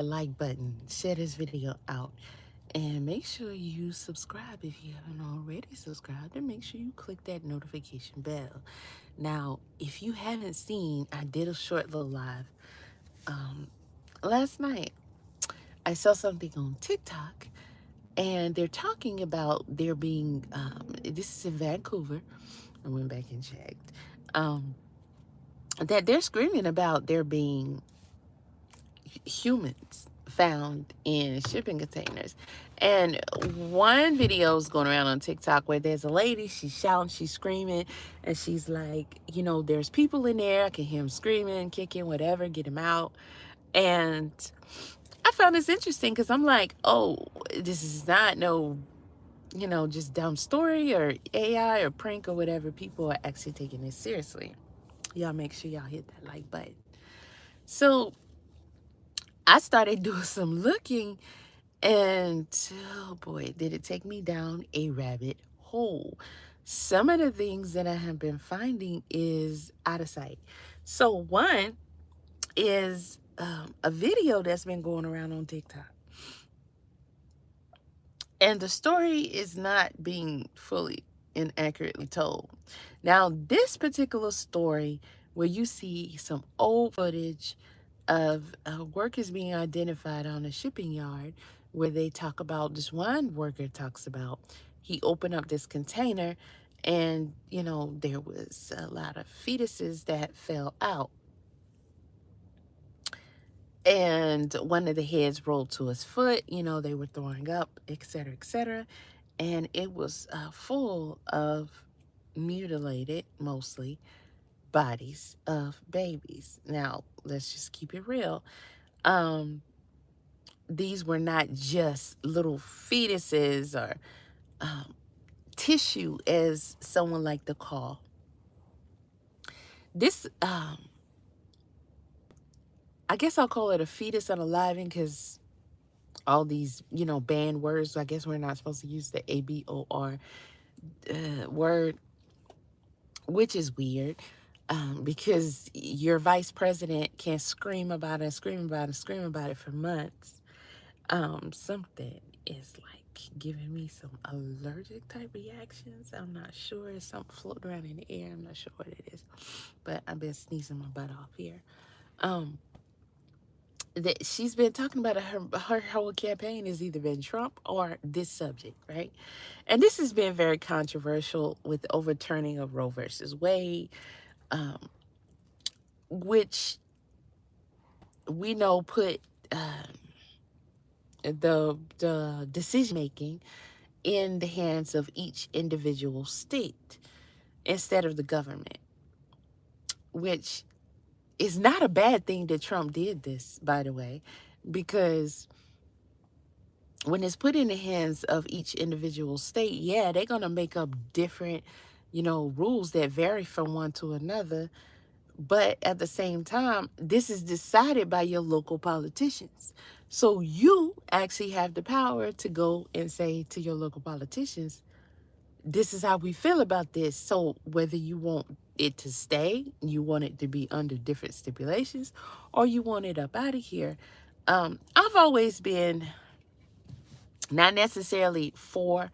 the like button, share this video out, and make sure you subscribe if you haven't already subscribed, and make sure you click that notification bell. Now, if you haven't seen, I did a short little live um, last night. I saw something on TikTok, and they're talking about there being, this is in Vancouver. I went back and checked. Um, that they're screaming about there being humans found in shipping containers. And one video is going around on TikTok where there's a lady, she's shouting, she's screaming, and she's like, there's people in there. I can hear them screaming, kicking, whatever, get them out. And I found this interesting because I'm like, oh, this is not no, just dumb story or AI or prank or whatever. People are actually taking this seriously. Y'all make sure y'all hit that like button. So I started doing some looking, and oh boy, did it take me down a rabbit hole. Some of the things that I have been finding is out of sight. So one is a video that's been going around on TikTok. And the story is not being fully and accurately told. Now, this particular story, where you see some old footage of workers being identified on a shipping yard, where they talk about, this one worker talks about, he opened up this container and, there was a lot of fetuses that fell out. And one of the heads rolled to his foot, they were throwing up, etc., etc. And it was full of mutilated, mostly, bodies of babies. Now, let's just keep it real. These were not just little fetuses or tissue, as someone liked to call. This, I guess I'll call it a fetus unaliving, because all these, banned words, I guess we're not supposed to use the ABOR word, which is weird. Because your vice president can scream about it, scream about it, scream about it for months. Something is like giving me some allergic type reactions. I'm not sure. It's something floating around in the air. I'm not sure what it is, but I've been sneezing my butt off here. That she's been talking about, her whole campaign has either been Trump or this subject, right? And this has been very controversial with the overturning of Roe versus Wade, which we know put the decision making in the hands of each individual state instead of the government, which is not a bad thing that Trump did this, by the way, because when it's put in the hands of each individual state, yeah, they're going to make up different, rules that vary from one to another. But at the same time, this is decided by your local politicians. So you actually have the power to go and say to your local politicians, this is how we feel about this. So whether you want it to stay, you want it to be under different stipulations, or you want it up out of here. I've always been not necessarily for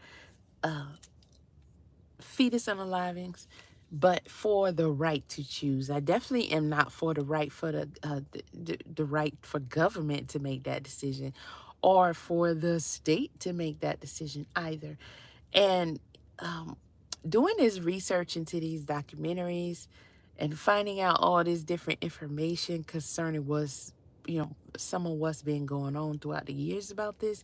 fetus unalivings, but for the right to choose. I definitely am not for the right for the right for government to make that decision, or for the state to make that decision either. And doing this research into these documentaries and finding out all this different information concerning some of what's been going on throughout the years about this,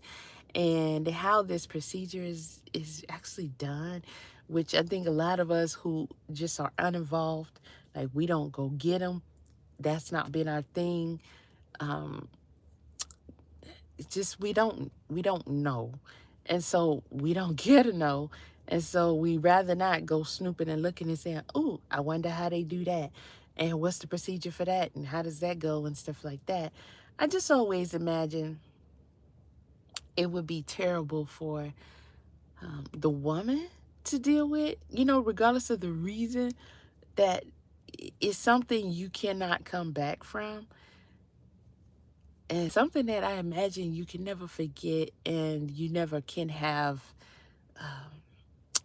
and how this procedure is actually done, which I think a lot of us who just are uninvolved, like, we don't go get them. That's not been our thing. It's just we don't know, and so we don't get to know, and so we rather not go snooping and looking and saying, "Oh, I wonder how they do that, and what's the procedure for that, and how does that go," and stuff like that. I just always imagine it would be terrible for the woman to deal with, regardless of the reason, that is something you cannot come back from. And something that I imagine you can never forget and you never can have,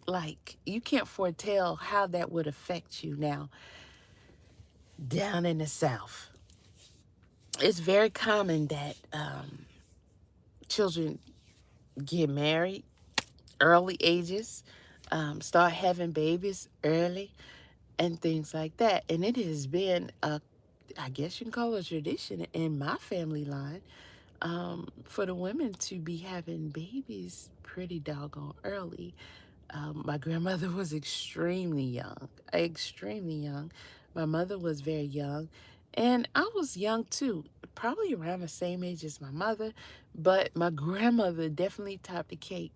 like, you can't foretell how that would affect you. Now, down in the South, it's very common that children get married early ages, start having babies early, and things like that. And it has been a, I guess you can call it a tradition in my family line, for the women to be having babies pretty doggone early. My grandmother was extremely young, extremely young. My mother was very young, and I was young too, probably around the same age as my mother, but my grandmother definitely topped the cake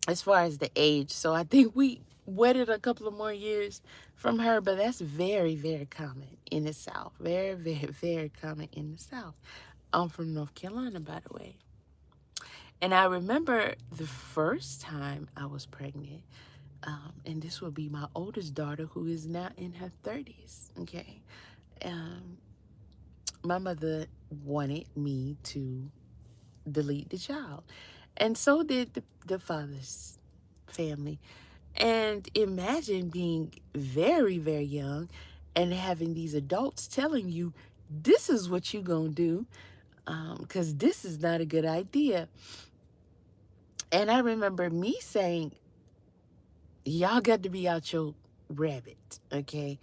as far as the age. So I think we waited a couple of more years from her, but that's very, very common in the South. Very, very, very common in the South. I'm from North Carolina, by the way. And I remember the first time I was pregnant, and this will be my oldest daughter who is now in her 30s, okay? Um, my mother wanted me to delete the child. And so did the father's family. And imagine being very, very young and having these adults telling you, this is what you're going to do, because this is not a good idea. And I remember me saying, y'all got to be out your rabbit, okay?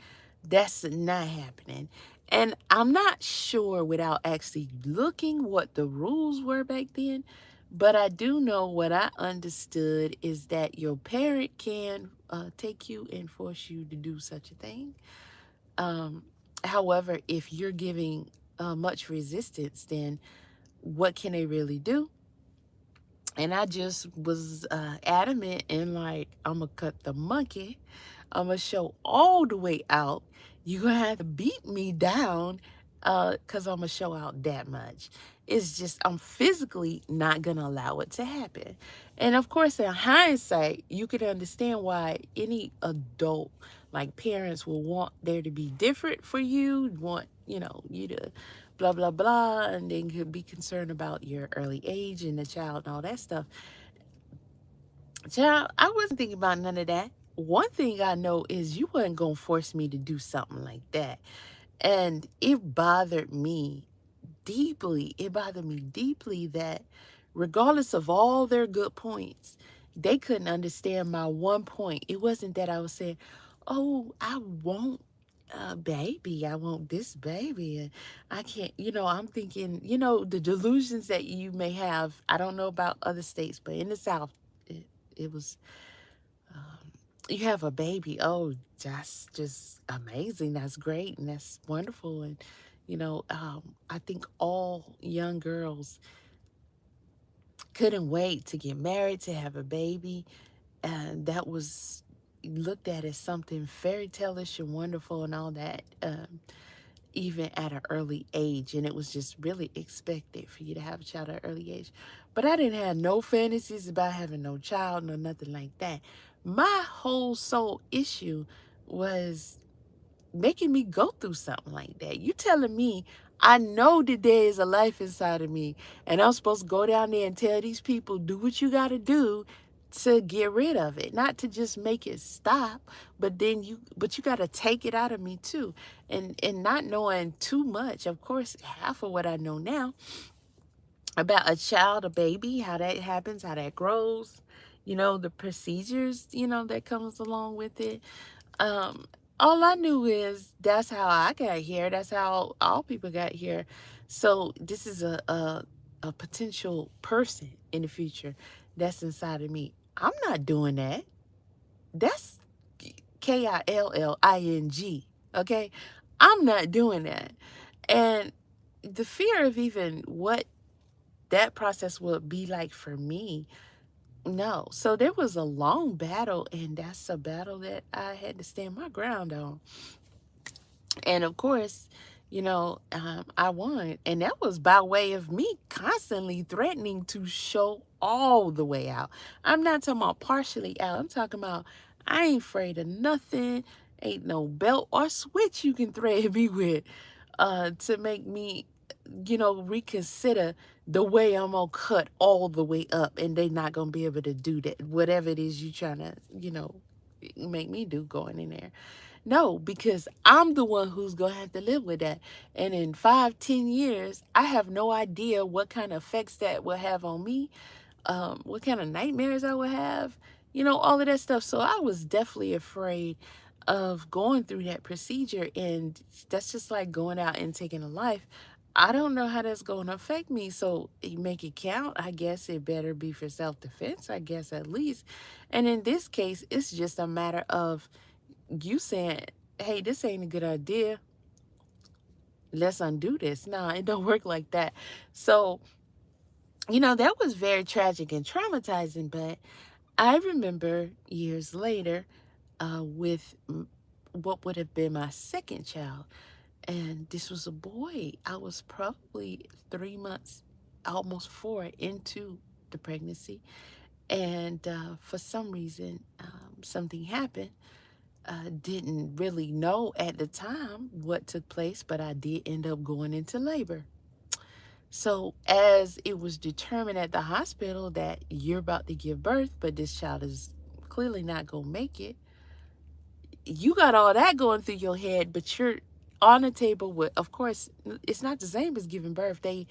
That's not happening. And I'm not sure without actually looking what the rules were back then, but I do know what I understood is that your parent can take you and force you to do such a thing. However, if you're giving much resistance, then what can they really do? And I just was adamant and like, I'm going to cut the monkey. I'm going to show all the way out. You're going to have to beat me down because I'm going to show out that much. It's just, I'm physically not going to allow it to happen. And of course, in hindsight, you could understand why any adult, like parents, will want there to be different for you, want, you know, you to blah, blah, blah, and then could be concerned about your early age and the child and all that stuff. Child, I wasn't thinking about none of that. One thing I know is you wasn't going to force me to do something like that. And it bothered me deeply. It bothered me deeply that regardless of all their good points, they couldn't understand my one point. It wasn't that I was saying, oh, I want a baby. I want this baby. And I can't, you know, I'm thinking, you know, the delusions that you may have. I don't know about other states, but in the South, it was, you have a baby. Oh, that's just amazing. That's great. And that's wonderful. And, you know, I think all young girls couldn't wait to get married, to have a baby. And that was looked at as something fairy tale-ish and wonderful and all that, even at an early age. And it was just really expected for you to have a child at an early age. But I didn't have no fantasies about having no child, no nothing like that. My whole sole issue was making me go through something like that. You telling me I know that there is a life inside of me and I'm supposed to go down there and tell these people, do what you got to do to get rid of it, not to just make it stop, but then you got to take it out of me too. And not knowing too much, of course, half of what I know now about a child, a baby, how that happens, how that grows, you know, the procedures, you know, that comes along with it. All I knew is that's how I got here. That's how all people got here. So this is a potential person in the future that's inside of me. I'm not doing that. That's KILLING. Okay? I'm not doing that. And the fear of even what that process would be like for me, no. So there was a long battle, and that's a battle that I had to stand my ground on. And of course, you know, I won. And that was by way of me constantly threatening to show all the way out. I'm not talking about partially out. I'm talking about I ain't afraid of nothing. Ain't no belt or switch you can thread me with to make me reconsider the way I'm gonna cut all the way up, and they not gonna be able to do that. Whatever it is you trying to, make me do going in there. No, because I'm the one who's gonna have to live with that. And in 5, 10 years, I have no idea what kind of effects that will have on me, what kind of nightmares I would have, all of that stuff. So I was definitely afraid of going through that procedure. And that's just like going out and taking a life. I don't know how that's going to affect me. So you make it count. I guess it better be for self-defense, I guess, at least. And in this case, it's just a matter of you saying, hey, this ain't a good idea. Let's undo this. No, it don't work like that. So, that was very tragic and traumatizing. But I remember years later with what would have been my second child. And this was a boy. I was probably 3 months, almost 4 into the pregnancy. And for some reason, something happened. Didn't really know at the time what took place, but I did end up going into labor. So as it was determined at the hospital that you're about to give birth, but this child is clearly not going to make it, you got all that going through your head, but you're on the table with, of course, it's not the same as giving birth. They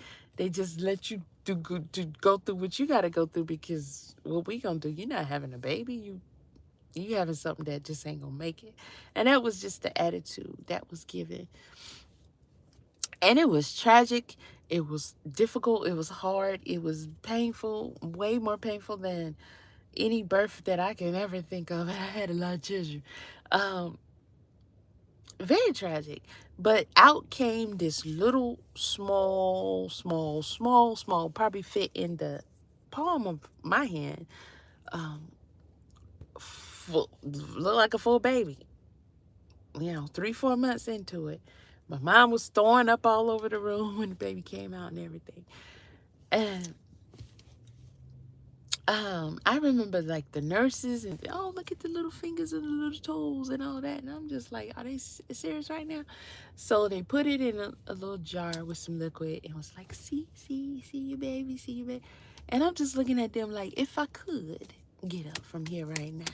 just let you to go through what you got to go through, because what we going to do, you're not having a baby. You having something that just ain't gonna make it. And that was just the attitude that was given. And it was tragic. It was difficult. It was hard. It was painful, way more painful than any birth that I can ever think of. I had a lot of children. Um, Very tragic. But out came this little, small, probably fit in the palm of my hand. Looked like a full baby. 3, 4 months into it. My mom was throwing up all over the room when the baby came out and everything. And I remember like the nurses and, oh, look at the little fingers and the little toes and all that. And I'm just like, are they serious right now? So they put it in a little jar with some liquid and was like, see your baby, see your baby. And I'm just looking at them like, if I could get up from here right now,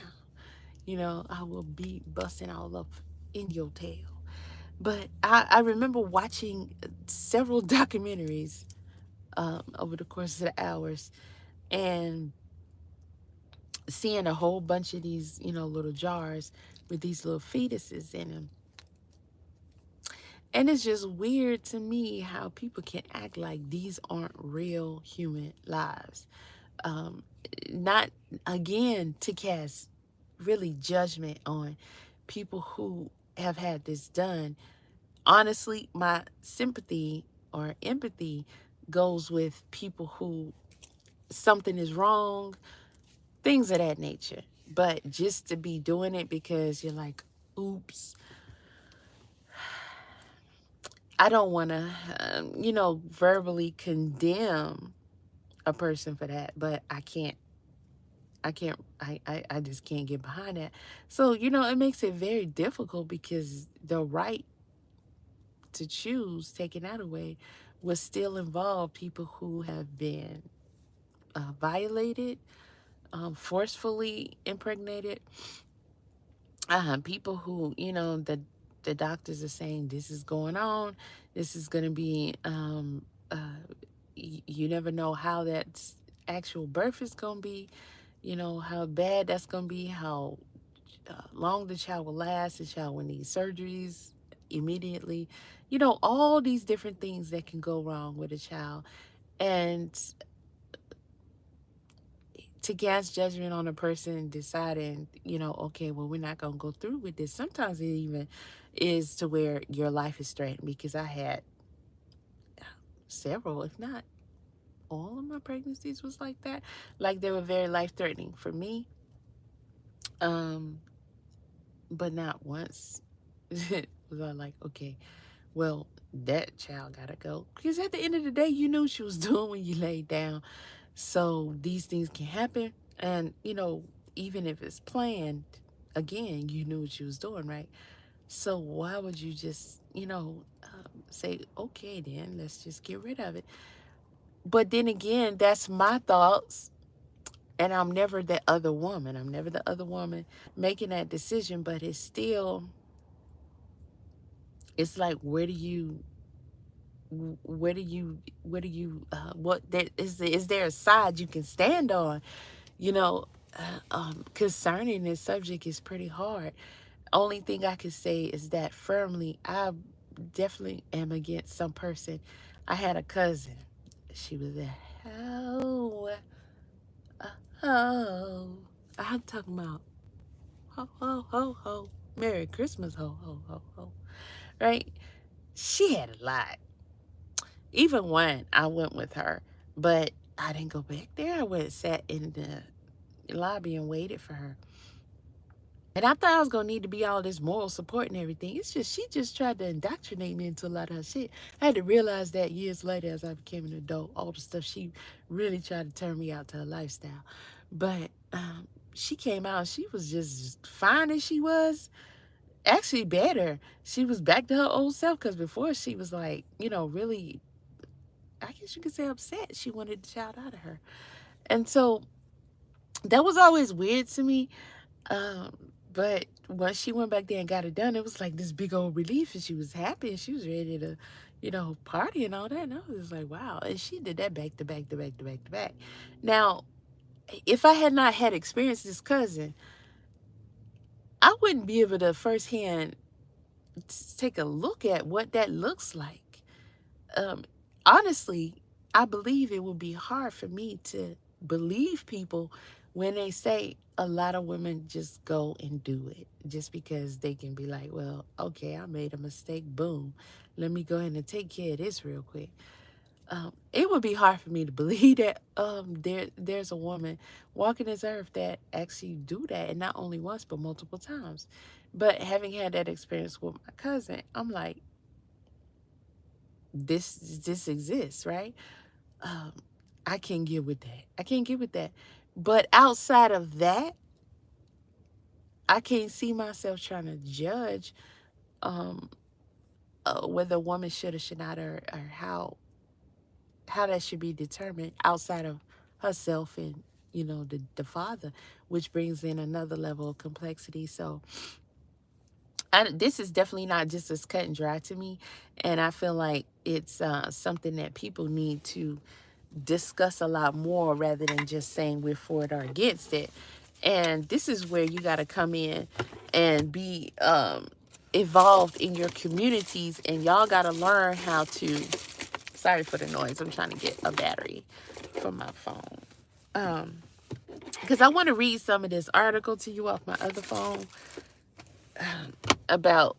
I will be busting all up in your tail. But I remember watching several documentaries over the course of the hours and seeing a whole bunch of these, little jars with these little fetuses in them. And it's just weird to me how people can act like these aren't real human lives. Not, again, to cast really judgment on people who have had this done. Honestly, my sympathy or empathy goes with people who something is wrong, things of that nature. But just to be doing it because you're like, oops, I don't want to, verbally condemn a person for that, but I just can't get behind that. So, it makes it very difficult because the right to choose taking that away will still involve people who have been violated, forcefully impregnated, people who, the doctors are saying this is going on, this is going to be, you never know how that actual birth is going to be, how bad that's going to be, how long the child will last, the child will need surgeries immediately, all these different things that can go wrong with a child. And to cast judgment on a person deciding, okay, well, we're not going to go through with this. Sometimes it even is to where your life is threatened, because I had several, if not all of my pregnancies was like that. Like they were very life-threatening for me. But not once was I like, okay, well, that child gotta go. Because at the end of the day, you knew what she was doing when you laid down. So these things can happen. And, even if it's planned, again, you knew what you was doing, right? So why would you just, say, okay, then let's just get rid of it? But then again, that's my thoughts. And I'm never the other woman. I'm never the other woman making that decision. But it's still, it's like, what there is there a side you can stand on? You know, concerning this subject is pretty hard. Only thing I could say is that firmly, I definitely am against some person. I had a cousin. She was a ho, ho. I'm talking about ho, ho, ho, ho. Merry Christmas, ho, ho, ho, ho. Right? She had a lot. Even when I went with her, but I didn't go back there. I went and sat in the lobby and waited for her. And I thought I was gonna need to be all this moral support and everything. It's just she just tried to indoctrinate me into a lot of her shit. I had to realize that years later as I became an adult, all the stuff she really tried to turn me out to her lifestyle. But she came out, she was just fine as she was. Actually better. She was back to her old self because before she was like, really, I guess you could say upset. She wanted the child out of her. And so that was always weird to me. Um, but once she went back there and got it done, it was like this big old relief, and she was happy and she was ready to, party and all that. And I was like, wow. And she did that back to back to back to back to back. Now, if I had not had experienced this cousin, I wouldn't be able to firsthand take a look at what that looks like. Um, Honestly, I believe it would be hard for me to believe people when they say a lot of women just go and do it just because they can be like, well, okay, I made a mistake. Boom. Let me go ahead and take care of this real quick. It would be hard for me to believe that there's a woman walking this earth that actually do that, and not only once but multiple times. But having had that experience with my cousin, I'm like, this exists, right? Um, I can't get with that. I can't get with that. But outside of that, I can't see myself trying to judge um, whether a woman should or should not, or how that should be determined outside of herself and the father, which brings in another level of complexity. So this is definitely not just as cut and dry to me, and I feel like it's something that people need to discuss a lot more rather than just saying we're for it or against it. And this is where you got to come in and be evolved in your communities, and y'all got to learn how to, sorry for the noise, I'm trying to get a battery for my phone, because I want to read some of this article to you off my other phone about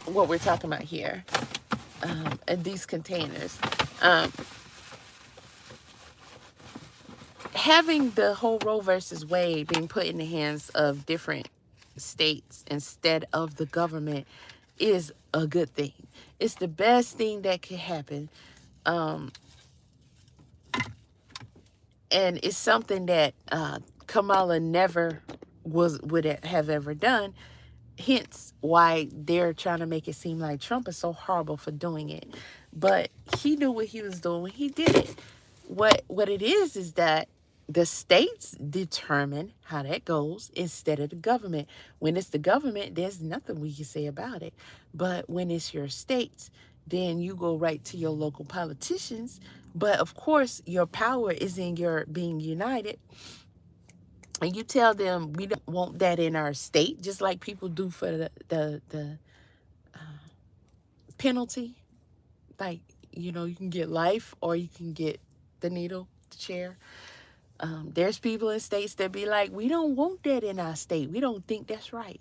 what we're talking about here, and these containers. Having the whole Roe versus Wade being put in the hands of different states instead of the government is a good thing. It's the best thing that could happen. And it's something that Kamala never would have ever done. Hence why they're trying to make it seem like Trump is so horrible for doing it. But he knew what he was doing when he did it. What it is that the states determine how that goes instead of the government. When it's the government, there's nothing we can say about it. But when it's your states, then you go right to your local politicians. But of course, your power is in your being united. And you tell them we don't want that in our state, just like people do for the penalty. Like, you can get life or you can get the needle, the chair. There's people in states that be like, we don't want that in our state. We don't think that's right,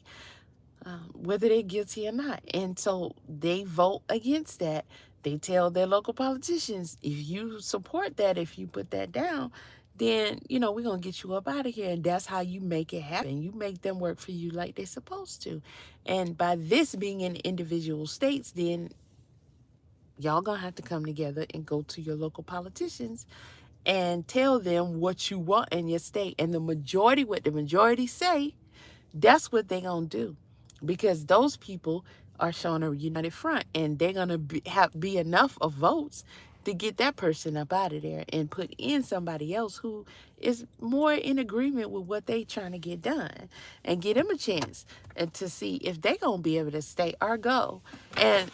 whether they're guilty or not. And so they vote against that. They tell their local politicians, if you support that, if you put that down, then, we're going to get you up out of here. And that's how you make it happen. You make them work for you like they're supposed to. And by this being in individual states, then y'all going to have to come together and go to your local politicians and tell them what you want in your state. And what the majority say, that's what they gonna do. because those people are showing a united front, and they're going to be enough of votes to get that person up out of there and put in somebody else who is more in agreement with what they trying to get done, and get them a chance and to see if they going to be able to stay or go. And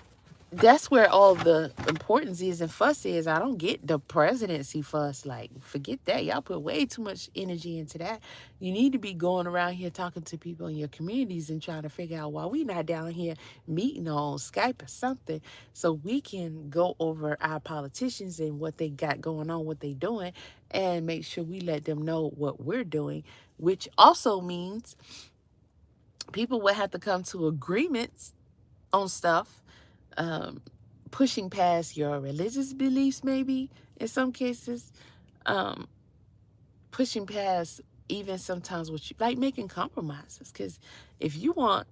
that's where all the importance is and fuss is. I don't get the presidency fuss. Like, forget that. Y'all put way too much energy into that. You need to be going around here talking to people in your communities and trying to figure out why we not down here meeting on Skype or something, so we can go over our politicians and what they got going on, what they doing, and make sure we let them know what we're doing, which also means people will have to come to agreements on stuff, um, pushing past your religious beliefs, maybe in some cases, um, pushing past even sometimes what you like, making compromises. Because if you want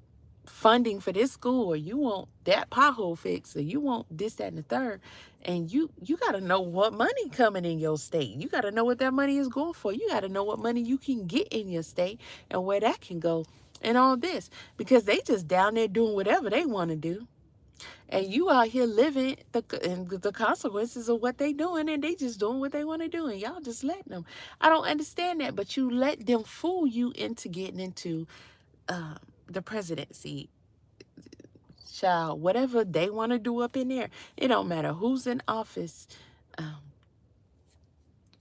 funding for this school, or you want that pothole fix, or you want this, that, and the third, and you got to know what money coming in your state. You got to know what that money is going for. You got to know what money you can get in your state and where that can go, and all this, because they just down there doing whatever they want to do, and you out here living the consequences of what they doing, and they just doing what they want to do, and y'all just letting them. I don't understand that, but you let them fool you into getting into the presidency, child. Whatever they want to do up in there, it don't matter who's in office. um,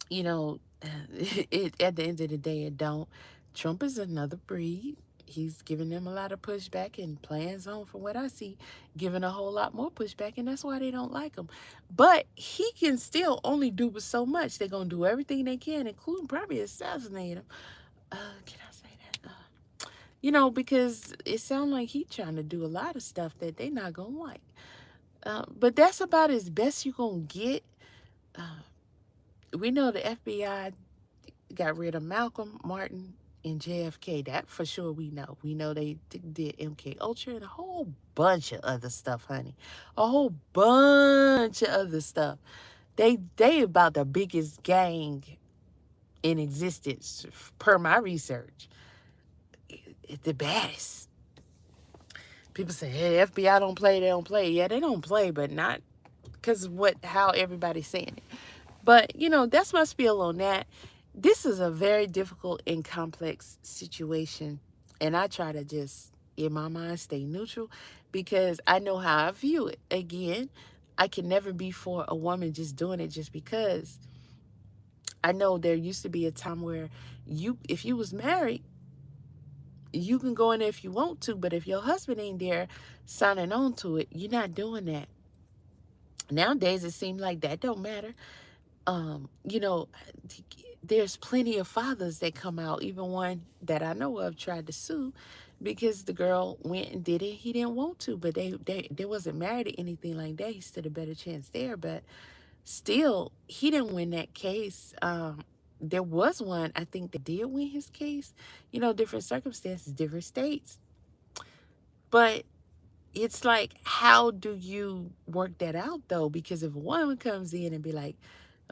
you know, it at the end of the day, it don't. Trump is another breed. He's giving them a lot of pushback, and plans on, from what I see, giving a whole lot more pushback, and that's why they don't like him. But he can still only do but so much. They're gonna do everything they can, including probably assassinate him. Can I say that? Because it sounds like he trying to do a lot of stuff that they not gonna like. But that's about as best you gonna get. Uh, we know the FBI got rid of Malcolm, Martin, and JFK. That for sure we know. We know they did MK Ultra and a whole bunch of other stuff, honey. A whole bunch of other stuff. They about the biggest gang in existence, per my research. The baddest. People say, hey, FBI don't play, they don't play. Yeah, they don't play, but not because how everybody's saying it. But, that's my spiel on that. This is a very difficult and complex situation. And I try to just, in my mind, stay neutral, because I know how I view it. Again, I can never be for a woman just doing it just because. I know there used to be a time where if you was married, you can go in there if you want to, but if your husband ain't there signing on to it, you're not doing that. Nowadays, it seems like that don't matter. um, you know, there's plenty of fathers that come out. Even one that I know of tried to sue because the girl went and did it. He didn't want to, but they wasn't married or anything like that. He stood a better chance there, but still, he didn't win that case. There was one, I think, that did win his case. Different circumstances, different states. But it's like, how do you work that out, though? Because if a woman comes in and be like,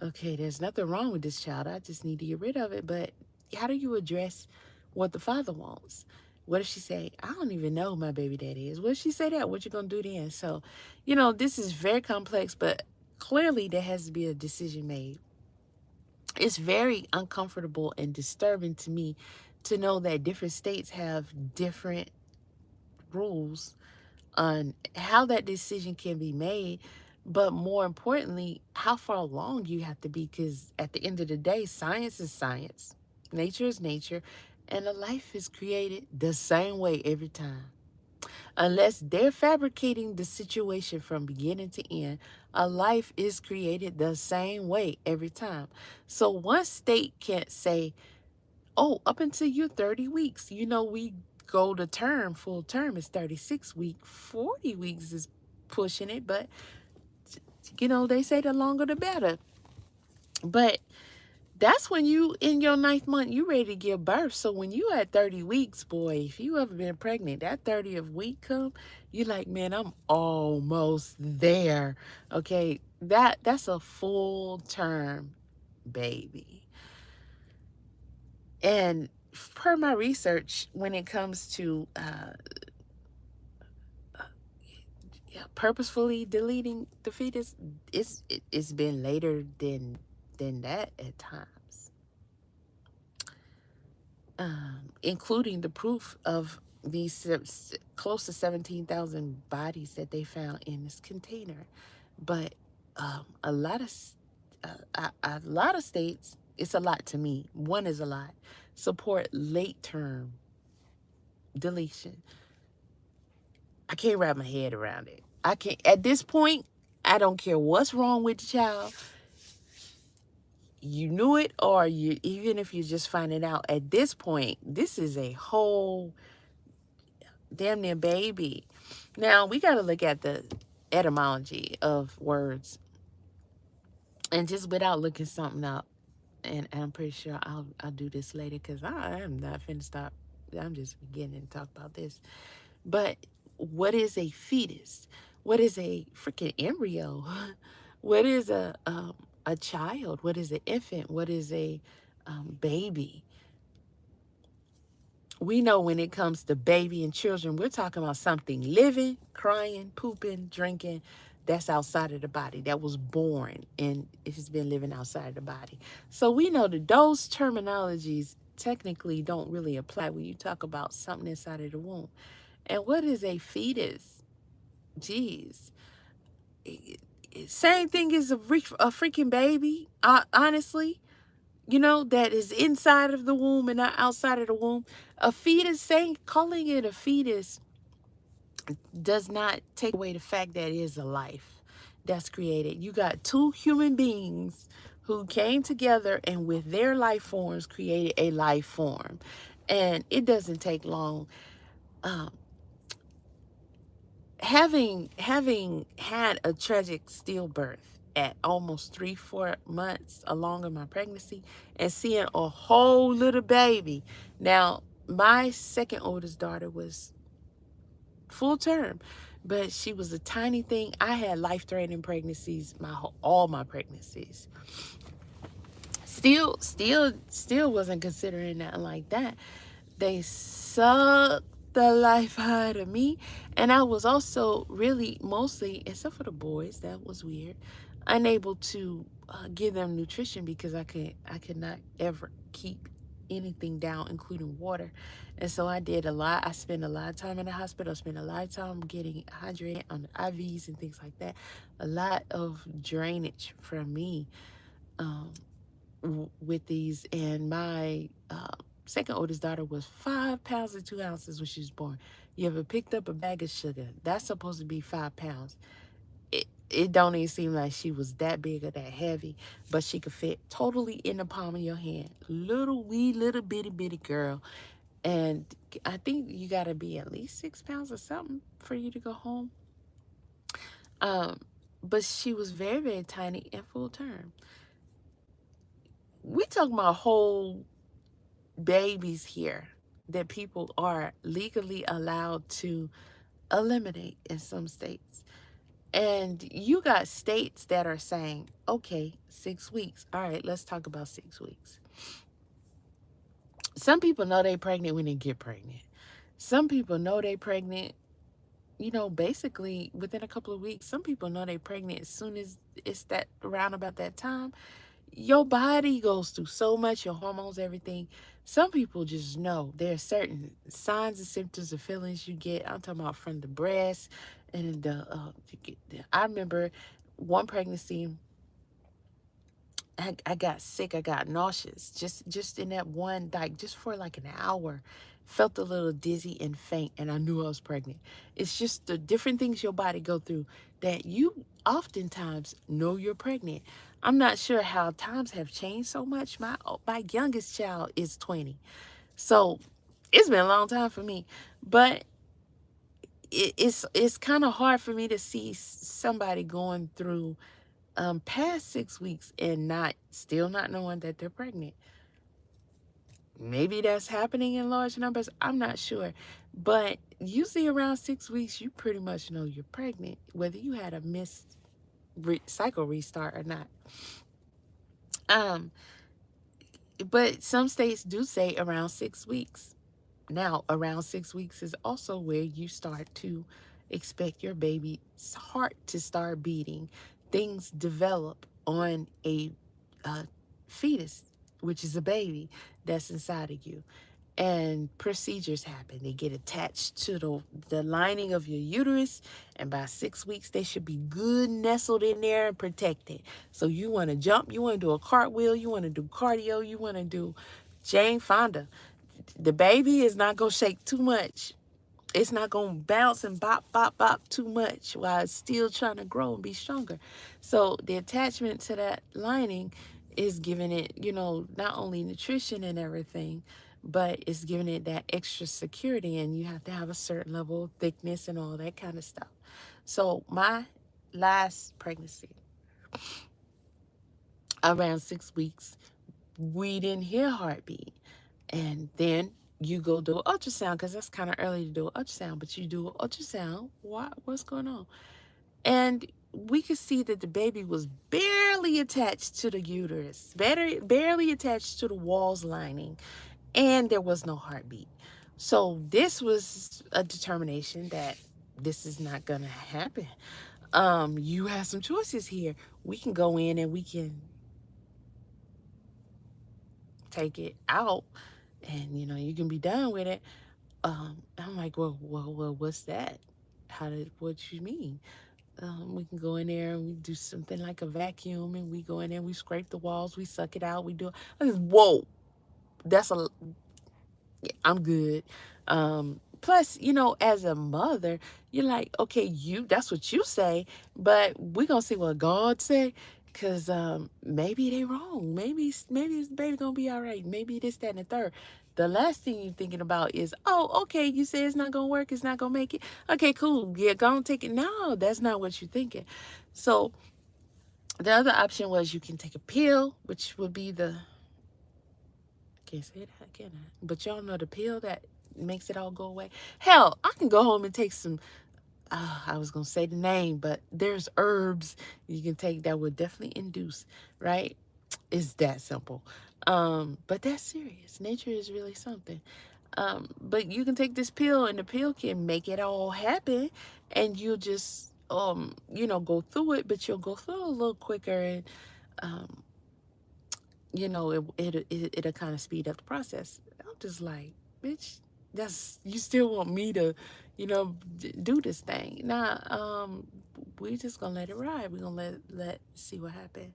okay, there's nothing wrong with this child, I just need to get rid of it. But how do you address what the father wants? What if she say, I don't even know who my baby daddy is? What if she say that? What you gonna do then? So, this is very complex, but clearly there has to be a decision made. It's very uncomfortable and disturbing to me to know that different states have different rules on how that decision can be made, but more importantly, how far along you have to be, because at the end of the day, science is science, nature is nature, and a life is created the same way every time. Unless they're fabricating the situation from beginning to end, a life is created the same way every time. So one state can't say, oh, up until you're 30 weeks, we go to term, full term is 36 weeks. 40 weeks is pushing it, but, they say the longer the better. But that's when you, in your 9th month, you ready to give birth. So when you at 30 weeks, boy, if you ever been pregnant, that 30th week come, you like, man, I'm almost there. Okay, that's a full term baby. And per my research, when it comes to purposefully deleting the fetus, it's been later than that at times, including the proof of these close to 17,000 bodies that they found in this container. But a lot of states, it's a lot to me. One is a lot. Support late term deletion. I can't wrap my head around it. I can't. At this point, I don't care what's wrong with the child. You knew it, or you, even if you're just finding out at this point, this is a whole damn near baby. Now we got to look at the etymology of words, and just without looking something up, and I'm pretty sure I'll do this later because I am not finna stop. I'm just beginning to talk about this. But what is a fetus? What is a freaking embryo? What is a child? What is an infant? What is a baby? We know when it comes to baby and children, we're talking about something living, crying, pooping, drinking, that's outside of the body, that was born and it has been living outside of the body. So we know that those terminologies technically don't really apply when you talk about something inside of the womb. And what is a fetus? Jeez. Same thing as a freaking baby, honestly, that is inside of the womb and not outside of the womb. A fetus, calling it a fetus does not take away the fact that it is a life that's created. You got two human beings who came together and with their life forms created a life form. And it doesn't take long. Having had a tragic stillbirth at almost 3-4 months along in my pregnancy, and seeing a whole little baby. Now, my second oldest daughter was full term, but she was a tiny thing. I had life-threatening pregnancies all my pregnancies. Still wasn't considering that like that. They sucked the life out of me. And I was also really mostly, except for the boys, that was weird, unable to give them nutrition because I could not ever keep anything down, including water. And so I did a lot. I spent a lot of time in the hospital. I spent a lot of time getting hydrated on the IVs and things like that. A lot of drainage from me with these. And my second oldest daughter was 5 pounds and 2 ounces when she was born. You ever picked up a bag of sugar? That's supposed to be 5 pounds. It don't even seem like she was that big or that heavy, but she could fit totally in the palm of your hand. Little bitty girl. And I think you got to be at least 6 pounds or something for you to go home. But she was very, very tiny and full term. We talking about whole babies here that people are legally allowed to eliminate in some states. And you got states that are saying, okay, 6 weeks. All right, let's talk about 6 weeks. Some people know they're pregnant when they get pregnant. Some people know they're pregnant, basically within a couple of weeks. Some people know they're pregnant as soon as it's that around about that time. Your body goes through so much, your hormones, everything. Some people just know there are certain signs and symptoms and feelings you get. I'm talking about from the breast and I remember one pregnancy, I got sick. I got nauseous just in that one, like just for like an hour. Felt a little dizzy and faint, and I knew I was pregnant. It's just the different things your body go through that you oftentimes know you're pregnant. I'm not sure how times have changed so much. My youngest child is 20, so it's been a long time for me. But it's kind of hard for me to see somebody going through past 6 weeks and still not knowing that they're pregnant. Maybe that's happening in large numbers. I'm not sure. But usually around 6 weeks, you pretty much know you're pregnant, whether you had a missed cycle restart or not. But some states do say around 6 weeks. Now, around 6 weeks is also where you start to expect your baby's heart to start beating. Things develop on a fetus, which is a baby that's inside of you. And procedures happen. They get attached to the lining of your uterus, and by 6 weeks, they should be good nestled in there and protected. So you want to jump, you want to do a cartwheel, you want to do cardio, you want to do Jane Fonda. The baby is not going to shake too much. It's not going to bounce and bop, bop, bop too much while it's still trying to grow and be stronger. So the attachment to that lining is giving it, not only nutrition and everything, but it's giving it that extra security. And you have to have a certain level of thickness and all that kind of stuff. So my last pregnancy, around 6 weeks, we didn't hear heartbeat. And then you go do an ultrasound, because that's kind of early to do an ultrasound, but you do an ultrasound. What's going on? And we could see that the baby was barely attached to the uterus, barely attached to the walls lining, and there was no heartbeat. So this was a determination that this is not going to happen. You have some choices here. We can go in and we can take it out, and you can be done with it. I'm like, well, what's that? What you mean? We can go in there and we do something like a vacuum, and we go in there, we scrape the walls, we suck it out, we do. Whoa, that's I'm good. Plus, as a mother, you're like, okay, that's what you say, but we're gonna see what God say, because maybe they wrong. Maybe this baby gonna be all right. Maybe this, that, and the third. The last thing you're thinking about is, oh, okay, you say it's not gonna work, it's not gonna make it. Okay, cool. Yeah, go on, take it. No, that's not what you're thinking. So the other option was you can take a pill, which would be the, can't say that, can I? But y'all know the pill that makes it all go away. Hell, I can go home and take some. I was gonna say the name, but there's herbs you can take that would definitely induce. Right? It's that simple. But that's serious. Nature is really something. But you can take this pill, and the pill can make it all happen, and you'll just go through it, but you'll go through it a little quicker, and um, it'll kind of speed up the process. I'm just like, bitch, you still want me to, do this thing. Nah, we just gonna let it ride. We're gonna let see what happened.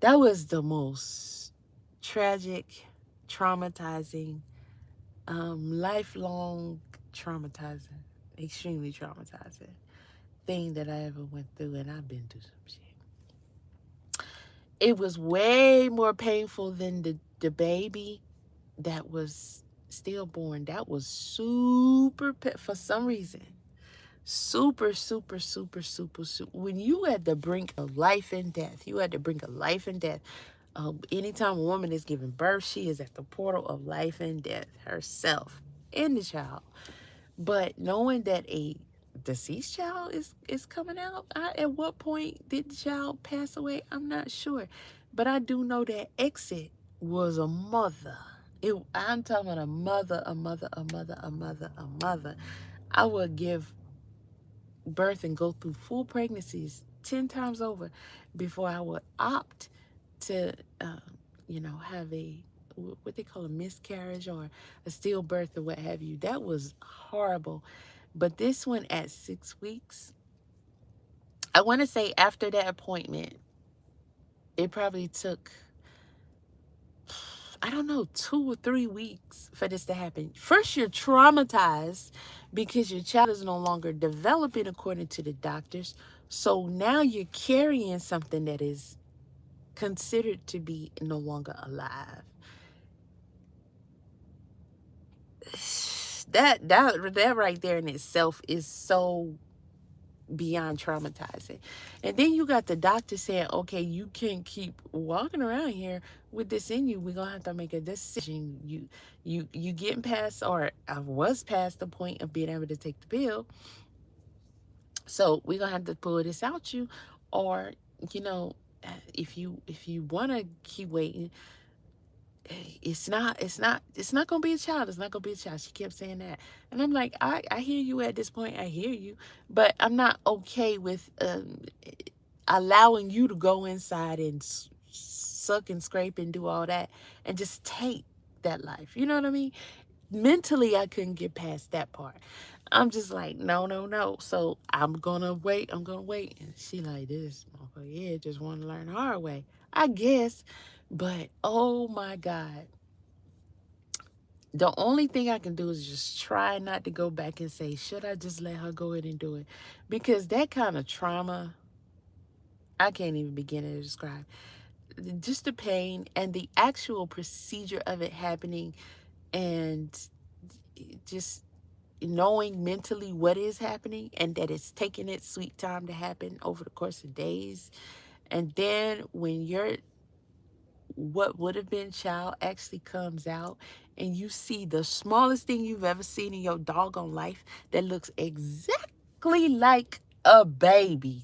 That was the most tragic, traumatizing, lifelong traumatizing, extremely traumatizing thing that I ever went through, and I've been through some shit. It was way more painful than the baby that was stillborn. That was for some reason, super, super, super, super, super. When you at the brink of life and death, you at the brink of life and death. Anytime a woman is giving birth, she is at the portal of life and death herself and the child. But knowing that a deceased child is coming out, at what point did the child pass away? I'm not sure. But I do know that exit was a mother. I'm talking about a mother, a mother, a mother, a mother, a mother. I would give birth and go through full pregnancies 10 times over before I would opt to, have what they call a miscarriage or a stillbirth or what have you. That was horrible. But this one at 6 weeks, I want to say after that appointment, it probably took, I don't know, 2 or 3 weeks for this to happen. First, you're traumatized because your child is no longer developing according to the doctors. So now you're carrying something that is considered to be no longer alive. That right there in itself is so beyond traumatizing. And then you got the doctor saying, okay, you can't keep walking around here with this in you. We're gonna have to make a decision. You getting past, or I was past the point of being able to take the pill. So we're gonna have to pull this out you, or if you wanna keep waiting, it's not gonna be a child. It's not gonna be a child. She kept saying that. And I'm like, I hear you at this point. I hear you. But I'm not okay with allowing you to go inside and suck and scrape and do all that and just take that life. You know what I mean? Mentally, I couldn't get past that part. I'm just like, no, no, no. So I'm gonna wait. I'm gonna wait. And she like, this motherfucker, yeah, just want to learn the hard way, I guess. But oh my God, the only thing I can do is just try not to go back and say, should I just let her go ahead and do it? Because that kind of trauma, I can't even begin to describe. Just the pain and the actual procedure of it happening, and just knowing mentally what is happening and that it's taking its sweet time to happen over the course of days. And then when your what would have been child actually comes out and you see the smallest thing you've ever seen in your doggone life that looks exactly like a baby.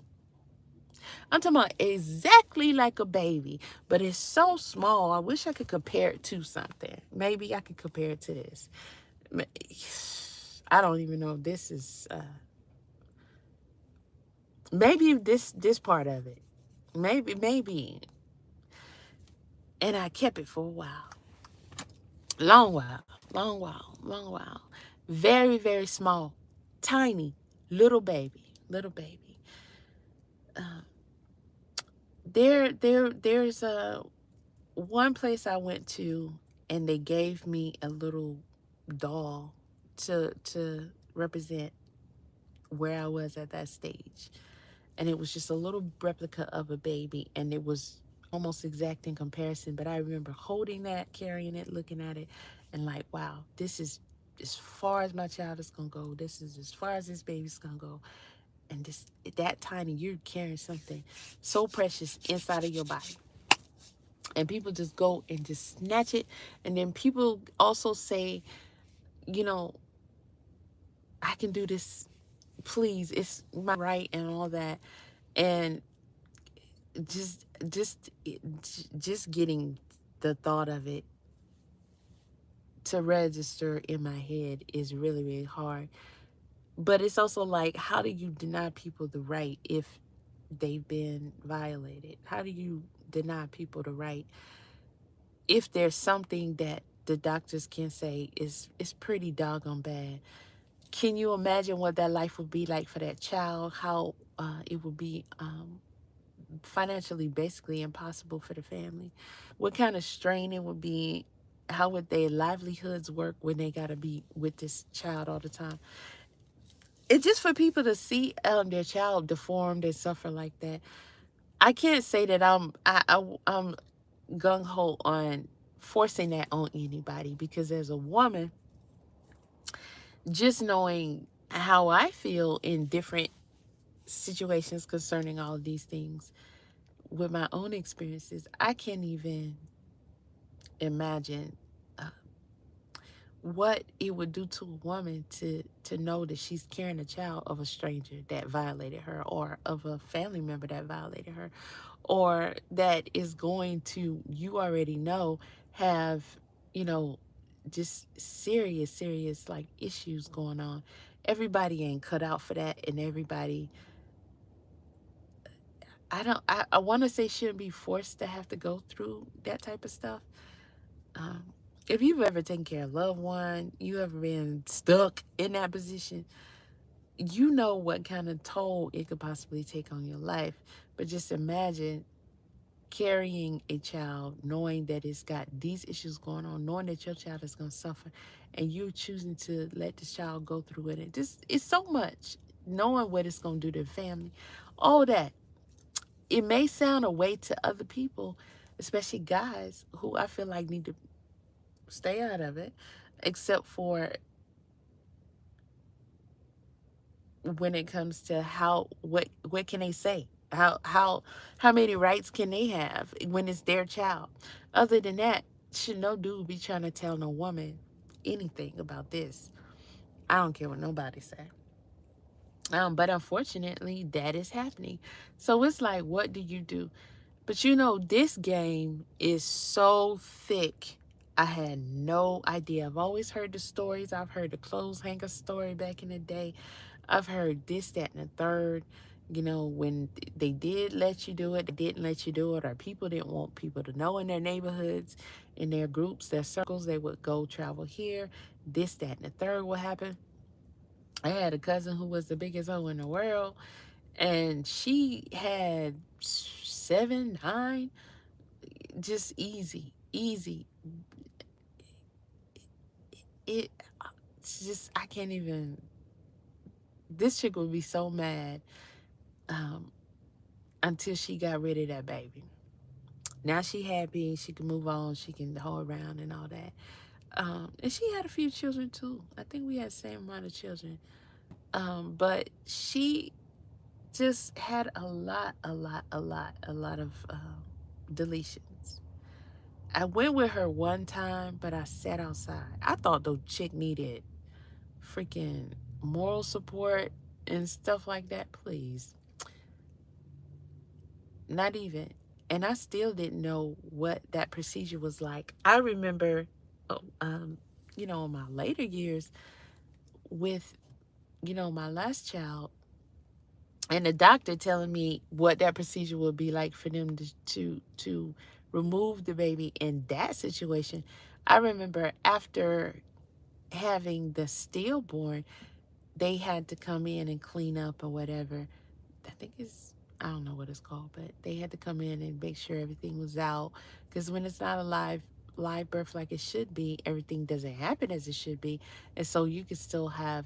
I'm talking about exactly like a baby, but it's so small. I wish I could compare it to something. Maybe I could compare it to this. I don't even know if this is maybe this part of it. Maybe. And I kept it for a while. Long while, long while, long while. Very, very small, tiny, little baby, little baby. There's a one place I went to, and they gave me a little doll to represent where I was at that stage, and it was just a little replica of a baby, and it was almost exact in comparison. But I remember holding that, carrying it, looking at it, and like, wow, this is as far as my child is gonna go. This is as far as this baby's gonna go. And this that tiny, you're carrying something so precious inside of your body. And people just go and just snatch it. And then people also say, you know, I can do this. Please, it's my right and all that. And just just just getting the thought of it to register in my head is really, really hard. But it's also like, how do you deny people the right if they've been violated? How do you deny people the right if there's something that the doctors can say is pretty doggone bad? Can you imagine what that life would be like for that child? How it would be financially basically impossible for the family? What kind of strain it would be? How would their livelihoods work when they got to be with this child all the time? It's just for people to see their child deformed and suffer like that. I can't say that I'm gung ho on forcing that on anybody, because as a woman, just knowing how I feel in different situations concerning all of these things with my own experiences, I can't even imagine what it would do to a woman to know that she's carrying a child of a stranger that violated her, or of a family member that violated her, or that is going to, you already know, have, you know, just serious like issues going on. Everybody ain't cut out for that, and everybody, I want to say, shouldn't be forced to have to go through that type of stuff. um, if you've ever taken care of a loved one, you ever been stuck in that position, you know what kind of toll it could possibly take on your life. But just imagine carrying a child, knowing that it's got these issues going on, knowing that your child is going to suffer, and you choosing to let this child go through it. And just, it's so much, knowing what it's going to do to the family, all that. It may sound a way to other people, especially guys, who I feel like need to stay out of it, except for when it comes to how, what can they say, how many rights can they have when it's their child? Other than that, should no dude be trying to tell no woman anything about this? I don't care what nobody say. But unfortunately, that is happening. So it's like, what do you do? But you know, this game is so thick I had no idea. I've always heard the stories. I've heard the clothes hanger story back in the day. I've heard this, that, and the third. You know, when they did let you do it, they didn't let you do it, or people didn't want people to know in their neighborhoods, in their groups, their circles, they would go travel here. This, that, and the third would happen. I had a cousin who was the biggest hoe in the world, and she had 7, 9, just easy, easy. It it's just, I can't even. This chick would be so mad um, until she got rid of that baby. Now she happy, she can move on, she can hold around and all that. And she had a few children too. I think we had the same amount of children. But she just had a lot of deletions. I went with her one time, but I sat outside. I thought the chick needed freaking moral support and stuff like that. Please. Not even. And I still didn't know what that procedure was like. I remember, oh, you know, in my later years with, you know, my last child, and the doctor telling me what that procedure would be like for them to remove the baby in that situation. I remember after having the stillborn, they had to come in and clean up or whatever. I think it's, I don't know what it's called, but they had to come in and make sure everything was out, because when it's not a live birth like it should be, everything doesn't happen as it should be, and so you can still have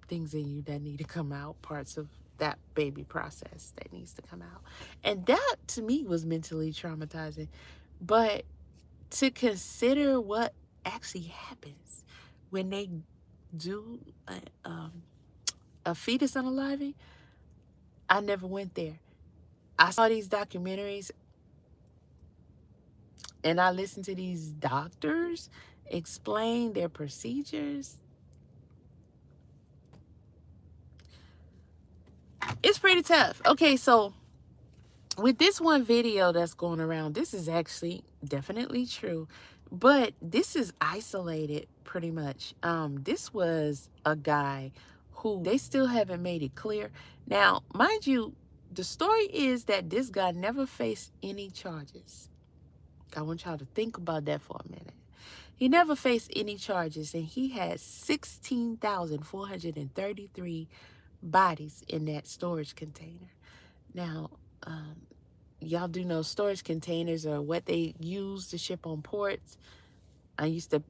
things in you that need to come out, parts of that baby process that needs to come out. And that to me was mentally traumatizing. But to consider what actually happens when they do a fetus unaliving, I never went there. I saw these documentaries and I listened to these doctors explain their procedures. It's pretty tough. Okay, so with this one video that's going around, this is actually definitely true, but this is isolated pretty much. This was a guy who they still haven't made it clear. Now, mind you, the story is that this guy never faced any charges. I want y'all to think about that for a minute. He never faced any charges, and he had 16,433 bodies in that storage container. Now, y'all do know storage containers are what they use to ship on ports. I used to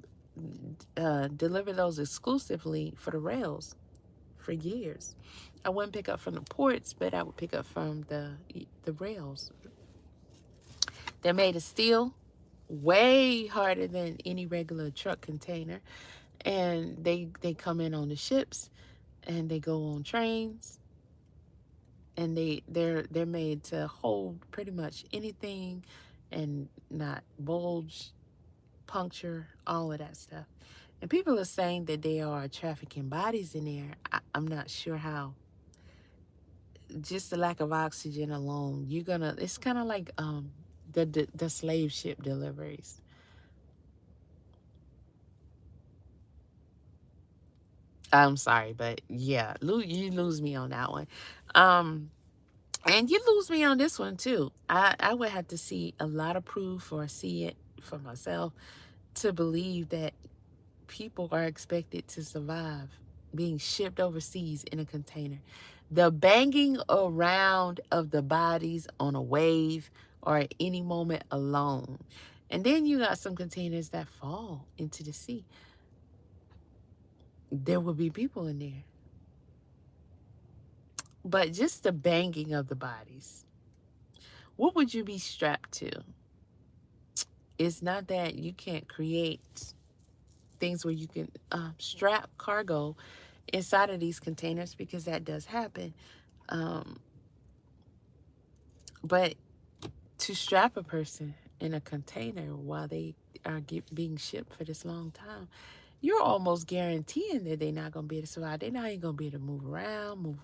deliver those exclusively for the rails for years. I wouldn't pick up from the ports, but I would pick up from the rails. They're made of steel, way harder than any regular truck container, and they come in on the ships, and they go on trains, and they're made to hold pretty much anything and not bulge, puncture, all of that stuff. And people are saying that they are trafficking bodies in there. I'm not sure how. Just the lack of oxygen alone, it's kind of like the slave ship deliveries. I'm sorry, but yeah, you lose me on that one. And you lose me on this one too. I would have to see a lot of proof or see it for myself to believe that people are expected to survive being shipped overseas in a container. The banging around of the bodies on a wave or at any moment alone. And then you got some containers that fall into the sea. There will be people in there. But just the banging of the bodies. What would you be strapped to? It's not that you can't create things where you can strap cargo inside of these containers, because that does happen. But to strap a person in a container while they are being shipped for this long time, you're almost guaranteeing that they're not going to be able to survive. They're not even going to be able to move around,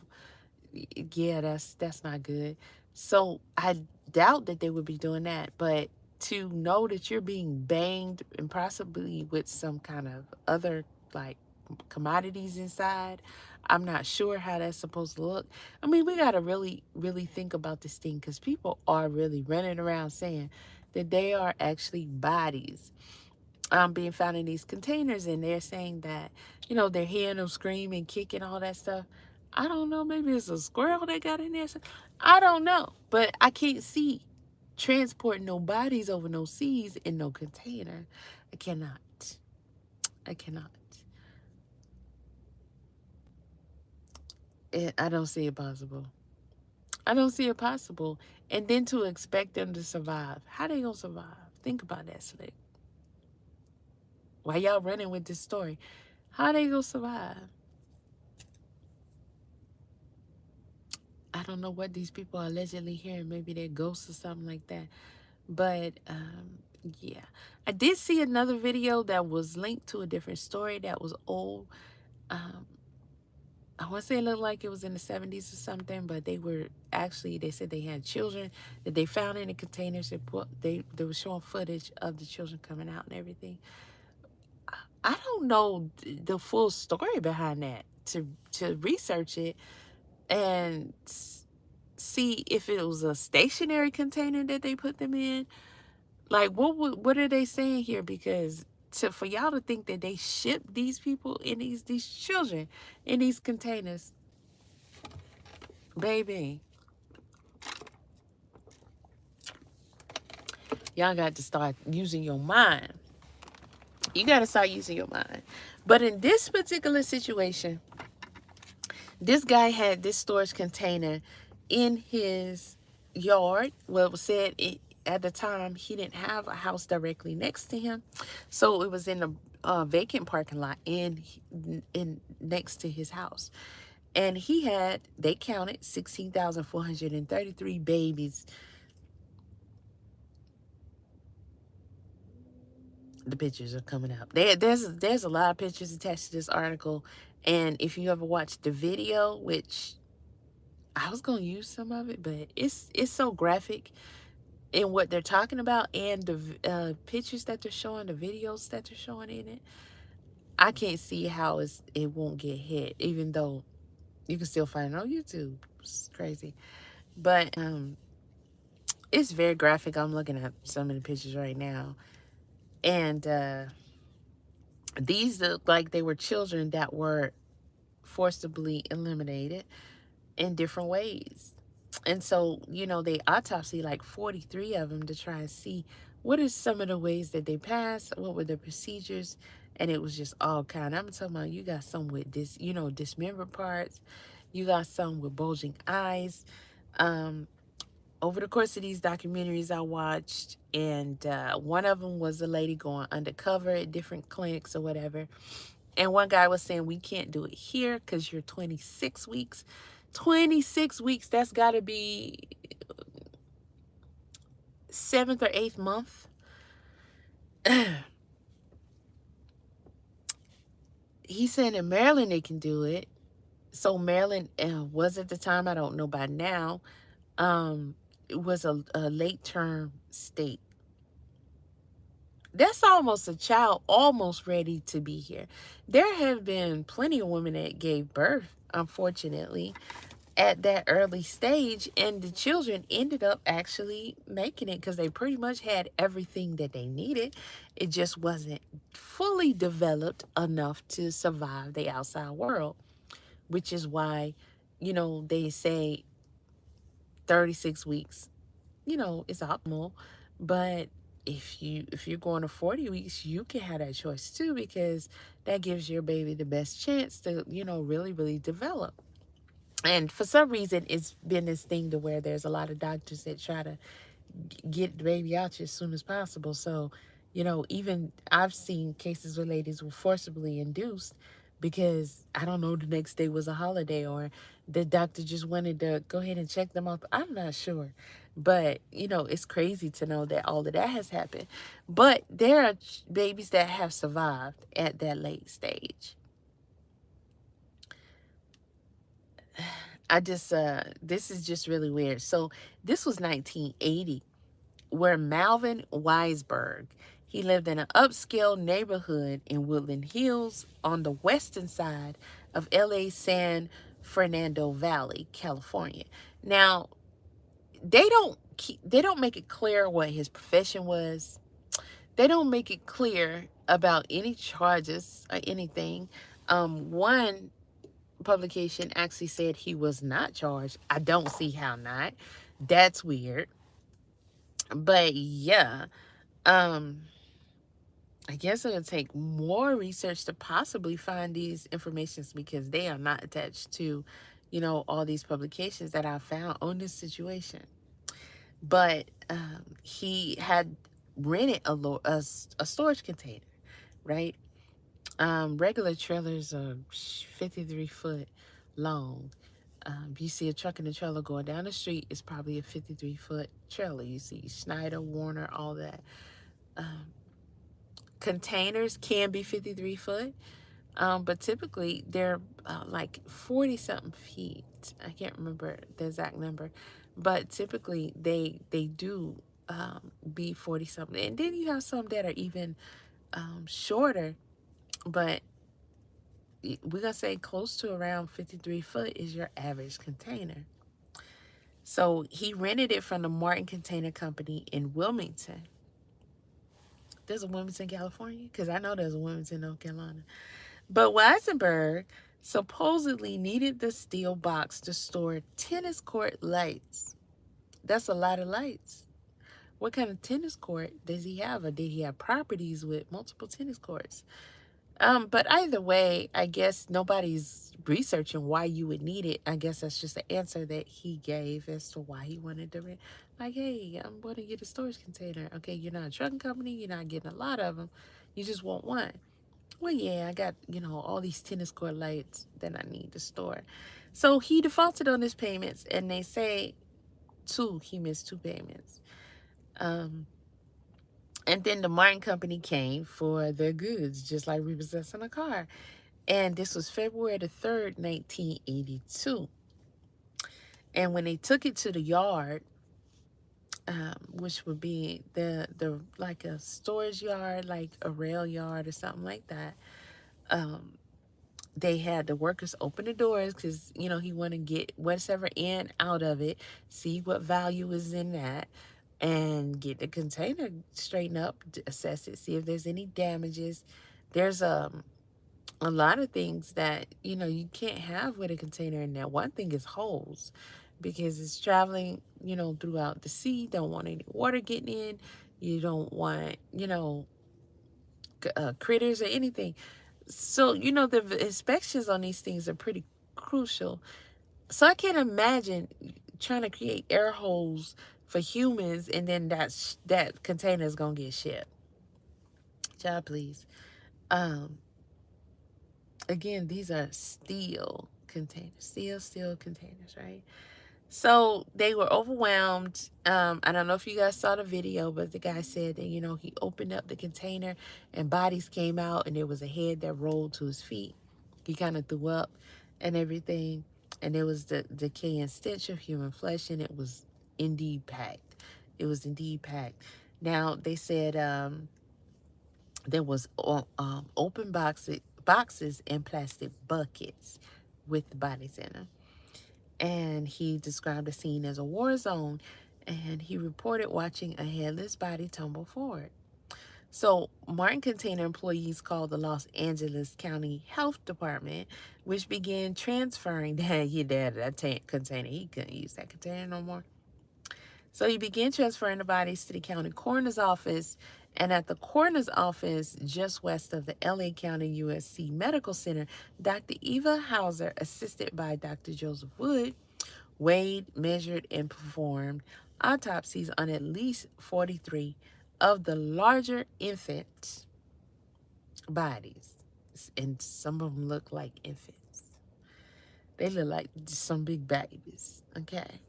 Yeah, that's not good. So I doubt that they would be doing that. But to know that you're being banged and possibly with some kind of other like commodities inside. I'm not sure how that's supposed to look. I mean, we got to really, really think about this thing because people are really running around saying that they are actually bodies being found in these containers, and they're saying that, you know, they're hearing them scream and kick and all that stuff. I don't know. Maybe it's a squirrel that got in there. I don't know. But I can't see transporting no bodies over no seas in no container. I cannot. I cannot. I don't see it possible. I don't see it possible. And then to expect them to survive. How they gonna survive? Think about that, Slick. Why y'all running with this story? How they gonna survive? I don't know what these people are allegedly hearing. Maybe they're ghosts or something like that. But yeah, I did see another video that was linked to a different story that was old. Um, I want to say it looked like it was in the 70s or something, but they were actually, they said they had children that they found in the containers. They were showing footage of the children coming out and everything. I don't know the full story behind that to research it and see if it was a stationary container that they put them in. Like, what are they saying here? Because for y'all to think that they ship these people in these children in these containers, baby, y'all got to start using your mind. You got to start using your mind. But in this particular situation, this guy had this storage container in his yard. Well, it was said at the time he didn't have a house directly next to him, so it was in a vacant parking lot in next to his house. And they counted 16,433 babies. The pictures are coming up. There's a lot of pictures attached to this article, and if you ever watched the video, which I was gonna use some of it, but it's so graphic in what they're talking about and the pictures that they're showing, the videos that they're showing in it. I can't see how it won't get hit, even though you can still find it on YouTube. It's crazy, but it's very graphic. I'm looking at some of the pictures right now, and these look like they were children that were forcibly eliminated in different ways. And so, you know, they autopsy like 43 of them to try and see what is some of the ways that they passed, what were the procedures, and it was just all kind. I'm talking about you got some with dismembered parts, you got some with bulging eyes. Over the course of these documentaries I watched, and one of them was a lady going undercover at different clinics or whatever. And one guy was saying, we can't do it here because you're 26 weeks. 26 weeks, that's got to be 7th or 8th month. He's saying in Maryland they can do it. So Maryland was at the time, I don't know by now, it was a late term state. That's almost a child almost ready to be here. There have been plenty of women that gave birth, unfortunately, at that early stage, and the children ended up actually making it because they pretty much had everything that they needed. It just wasn't fully developed enough to survive the outside world, which is why, you know, they say 36 weeks, you know, is optimal. But if you're going to 40 weeks, you can have that choice too, because that gives your baby the best chance to, you know, really, really develop. And for some reason, it's been this thing to where there's a lot of doctors that try to get the baby out you as soon as possible. So, you know, even I've seen cases where ladies were forcibly induced because, I don't know, the next day was a holiday, or the doctor just wanted to go ahead and check them out. I'm not sure. But, you know, it's crazy to know that all of that has happened. But there are babies that have survived at that late stage. This is just really weird. So this was 1980. were Malvin Weisberg. He lived in an upscale neighborhood in Woodland Hills on the western side of LA San Fernando Valley, California. Now, they don't make it clear what his profession was. They don't make it clear about any charges or anything. One publication actually said he was not charged. I don't see how not. That's weird. But yeah, um, I guess it'll take more research to possibly find these informations because they are not attached to, all these publications that I found on this situation. But he had rented a storage container, right? Regular trailers are 53-foot long. You see a truck and a trailer going down the street, it's probably a 53-foot trailer. You see Schneider, Warner, all that. Containers can be 53 foot, but typically they're like 40 something feet. I can't remember the exact number, but typically they do be 40 something. And then you have some that are even shorter, but we're gonna say close to around 53 foot is your average container. So he rented it from the Martin Container Company in Wilmington. There's a Wilmington, California, because I know there's a Wilmington, North Carolina. But Weisenberg supposedly needed the steel box to store tennis court lights. That's a lot of lights. What kind of tennis court does he have? Or did he have properties with multiple tennis courts? But either way, I guess nobody's researching why you would need it. I guess that's just the answer that he gave as to why he wanted to rent. Like, hey, I'm going to get a storage container. Okay, you're not a trucking company. You're not getting a lot of them. You just want one. Well, yeah, I got, all these tennis court lights that I need to store. So he defaulted on his payments, and they say he missed 2 payments. And then the Martin Company came for their goods, just like repossessing a car. And this was February the 3rd, 1982. And when they took it to the yard, which would be the like a storage yard, like a rail yard or something like that, they had the workers open the doors because, he want to get whatever in out of it, see what value is in that, and get the container straightened up, assess it, see if there's any damages. There's a lot of things that, you can't have with a container in there. One thing is holes because it's traveling, throughout the sea. Don't want any water getting in. You don't want, critters or anything. So, the inspections on these things are pretty crucial. So I can't imagine trying to create air holes for humans and then that container is going to get shipped. Child, please. Again, these are steel containers. Steel containers, right? So they were overwhelmed. I don't know if you guys saw the video, but the guy said that, he opened up the container and bodies came out and there was a head that rolled to his feet. He kind of threw up and everything. And there was the decaying stench of human flesh, and it was indeed packed. It was indeed packed. Now, they said there was open boxes and plastic buckets with the bodies in them. And he described the scene as a war zone, and he reported watching a headless body tumble forward. So Martin Container employees called the Los Angeles County Health Department, which began transferring that container. He couldn't use that container no more. So he began transferring the bodies to the county coroner's office, and at the coroner's office just west of the LA County USC Medical Center, Dr. Eva Hauser, assisted by Dr. Joseph Wood, weighed, measured, and performed autopsies on at least 43 of the larger infant bodies. And some of them look like infants. They look like some big babies, okay?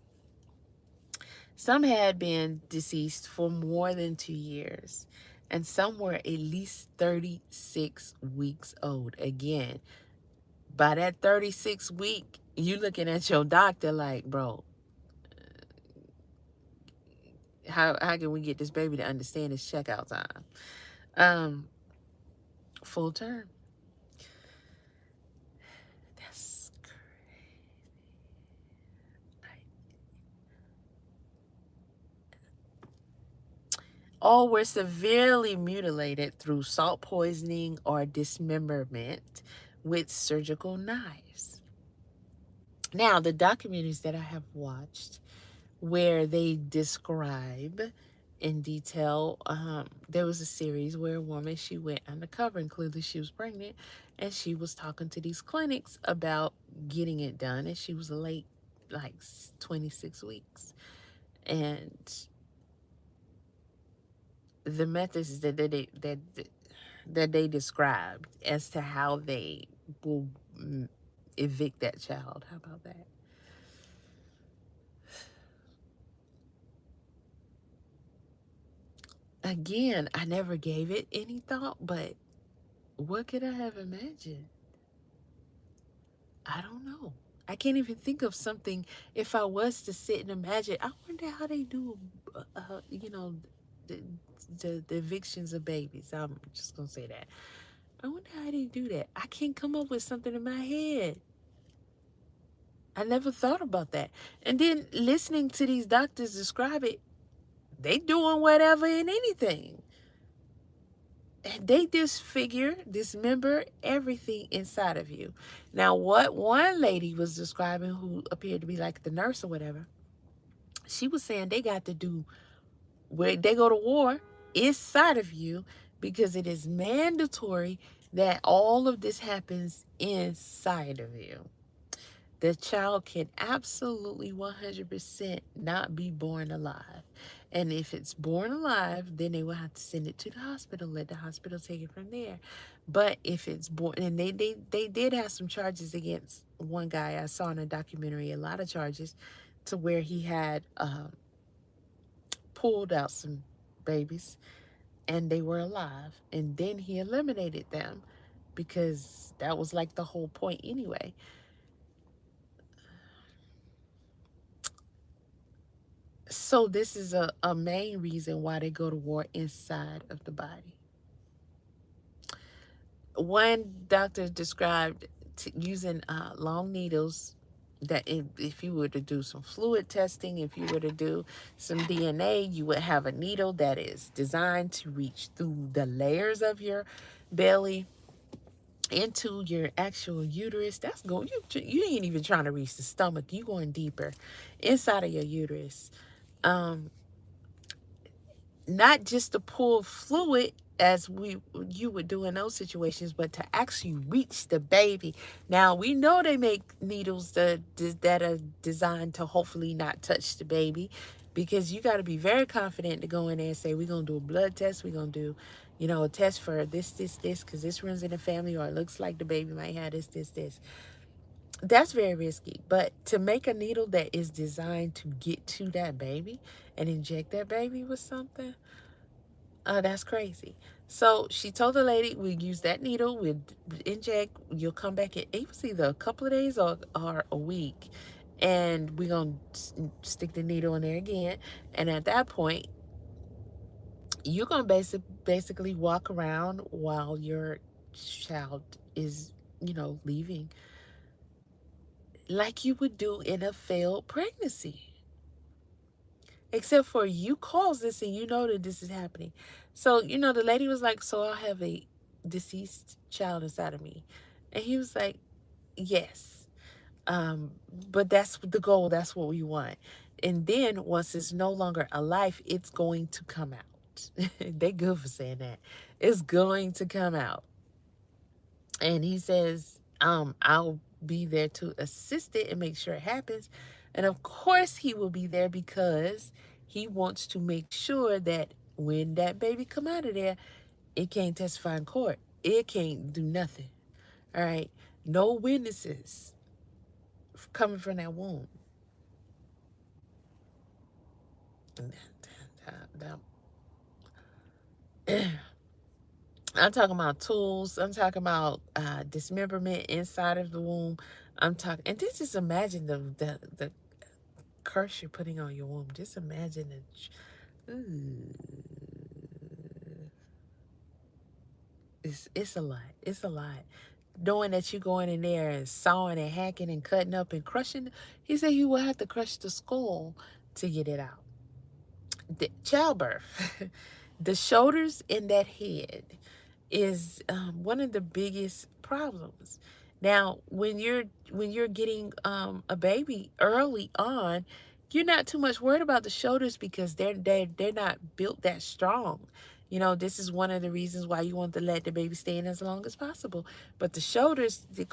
Some had been deceased for more than 2 years, and some were at least 36 weeks old. Again, by that 36 week, you looking at your doctor like, bro, How can we get this baby to understand his checkout time? Um, Full term. That's crazy. All were severely mutilated through salt poisoning or dismemberment with surgical knives. Now, the documentaries that I have watched where they describe in detail, there was a series where a woman, she went undercover and clearly she was pregnant, and she was talking to these clinics about getting it done, and she was late like 26 weeks. And the methods that they described as to how they will evict that child. How about that? Again, I never gave it any thought, but what could I have imagined? I don't know. I can't even think of something. If I was to sit and imagine, I wonder how they do, the, the evictions of babies. I'm just gonna say that. I wonder how they do that. I can't come up with something in my head. I never thought about that. And then listening to these doctors describe it, they doing whatever and anything. And they dismember everything inside of you. Now, what one lady was describing, who appeared to be like the nurse or whatever, she was saying they got to do, where they go to war inside of you, because it is mandatory that all of this happens inside of you. The child can absolutely 100% not be born alive. And if it's born alive, then they will have to send it to the hospital, let the hospital take it from there. But if it's born, and they did have some charges against one guy I saw in a documentary, a lot of charges, to where he had pulled out some babies and they were alive. And then he eliminated them because that was like the whole point anyway. So this is a main reason why they go to war inside of the body. One doctor described using long needles, that if you were to do some fluid testing, if you were to do some DNA, you would have a needle that is designed to reach through the layers of your belly into your actual uterus. That's going, you ain't even trying to reach the stomach. You going deeper inside of your uterus. Um, Not just to pull fluid as you would do in those situations, but to actually reach the baby. Now we know they make needles that are designed to hopefully not touch the baby, because you got to be very confident to go in there and say, we're gonna do a blood test, we're gonna do, a test for this, because this runs in the family, or it looks like the baby might have this. That's very risky. But to make a needle that is designed to get to that baby and inject that baby with something, that's crazy. So she told the lady, we use that needle, we inject, you'll come back in, it was either a couple of days or a week, and we're going to stick the needle in there again. And at that point, you're going to basically walk around while your child is, leaving, like you would do in a failed pregnancy. Except for you caused this and you know that this is happening. So, the lady was like, so I'll have a deceased child inside of me. And he was like, yes. Um, but that's the goal. That's what we want. And then once it's no longer alive, it's going to come out. They good for saying that. It's going to come out. And he says, I'll be there to assist it and make sure it happens. And of course he will be there, because he wants to make sure that when that baby come out of there, it can't testify in court. It can't do nothing. All right. No witnesses coming from that womb. I'm talking about tools. I'm talking about dismemberment inside of the womb. I'm talking, and just imagine the curse you're putting on your womb. Just imagine Ooh. It's a lot. It's a lot. Knowing that you're going in there and sawing and hacking and cutting up and crushing, he said you will have to crush the skull to get it out. The childbirth, the shoulders in that head is one of the biggest problems. Now, when you're getting a baby early on, you're not too much worried about the shoulders because they're not built that strong. You know, this is one of the reasons why you want to let the baby stay in as long as possible. But the shoulders, they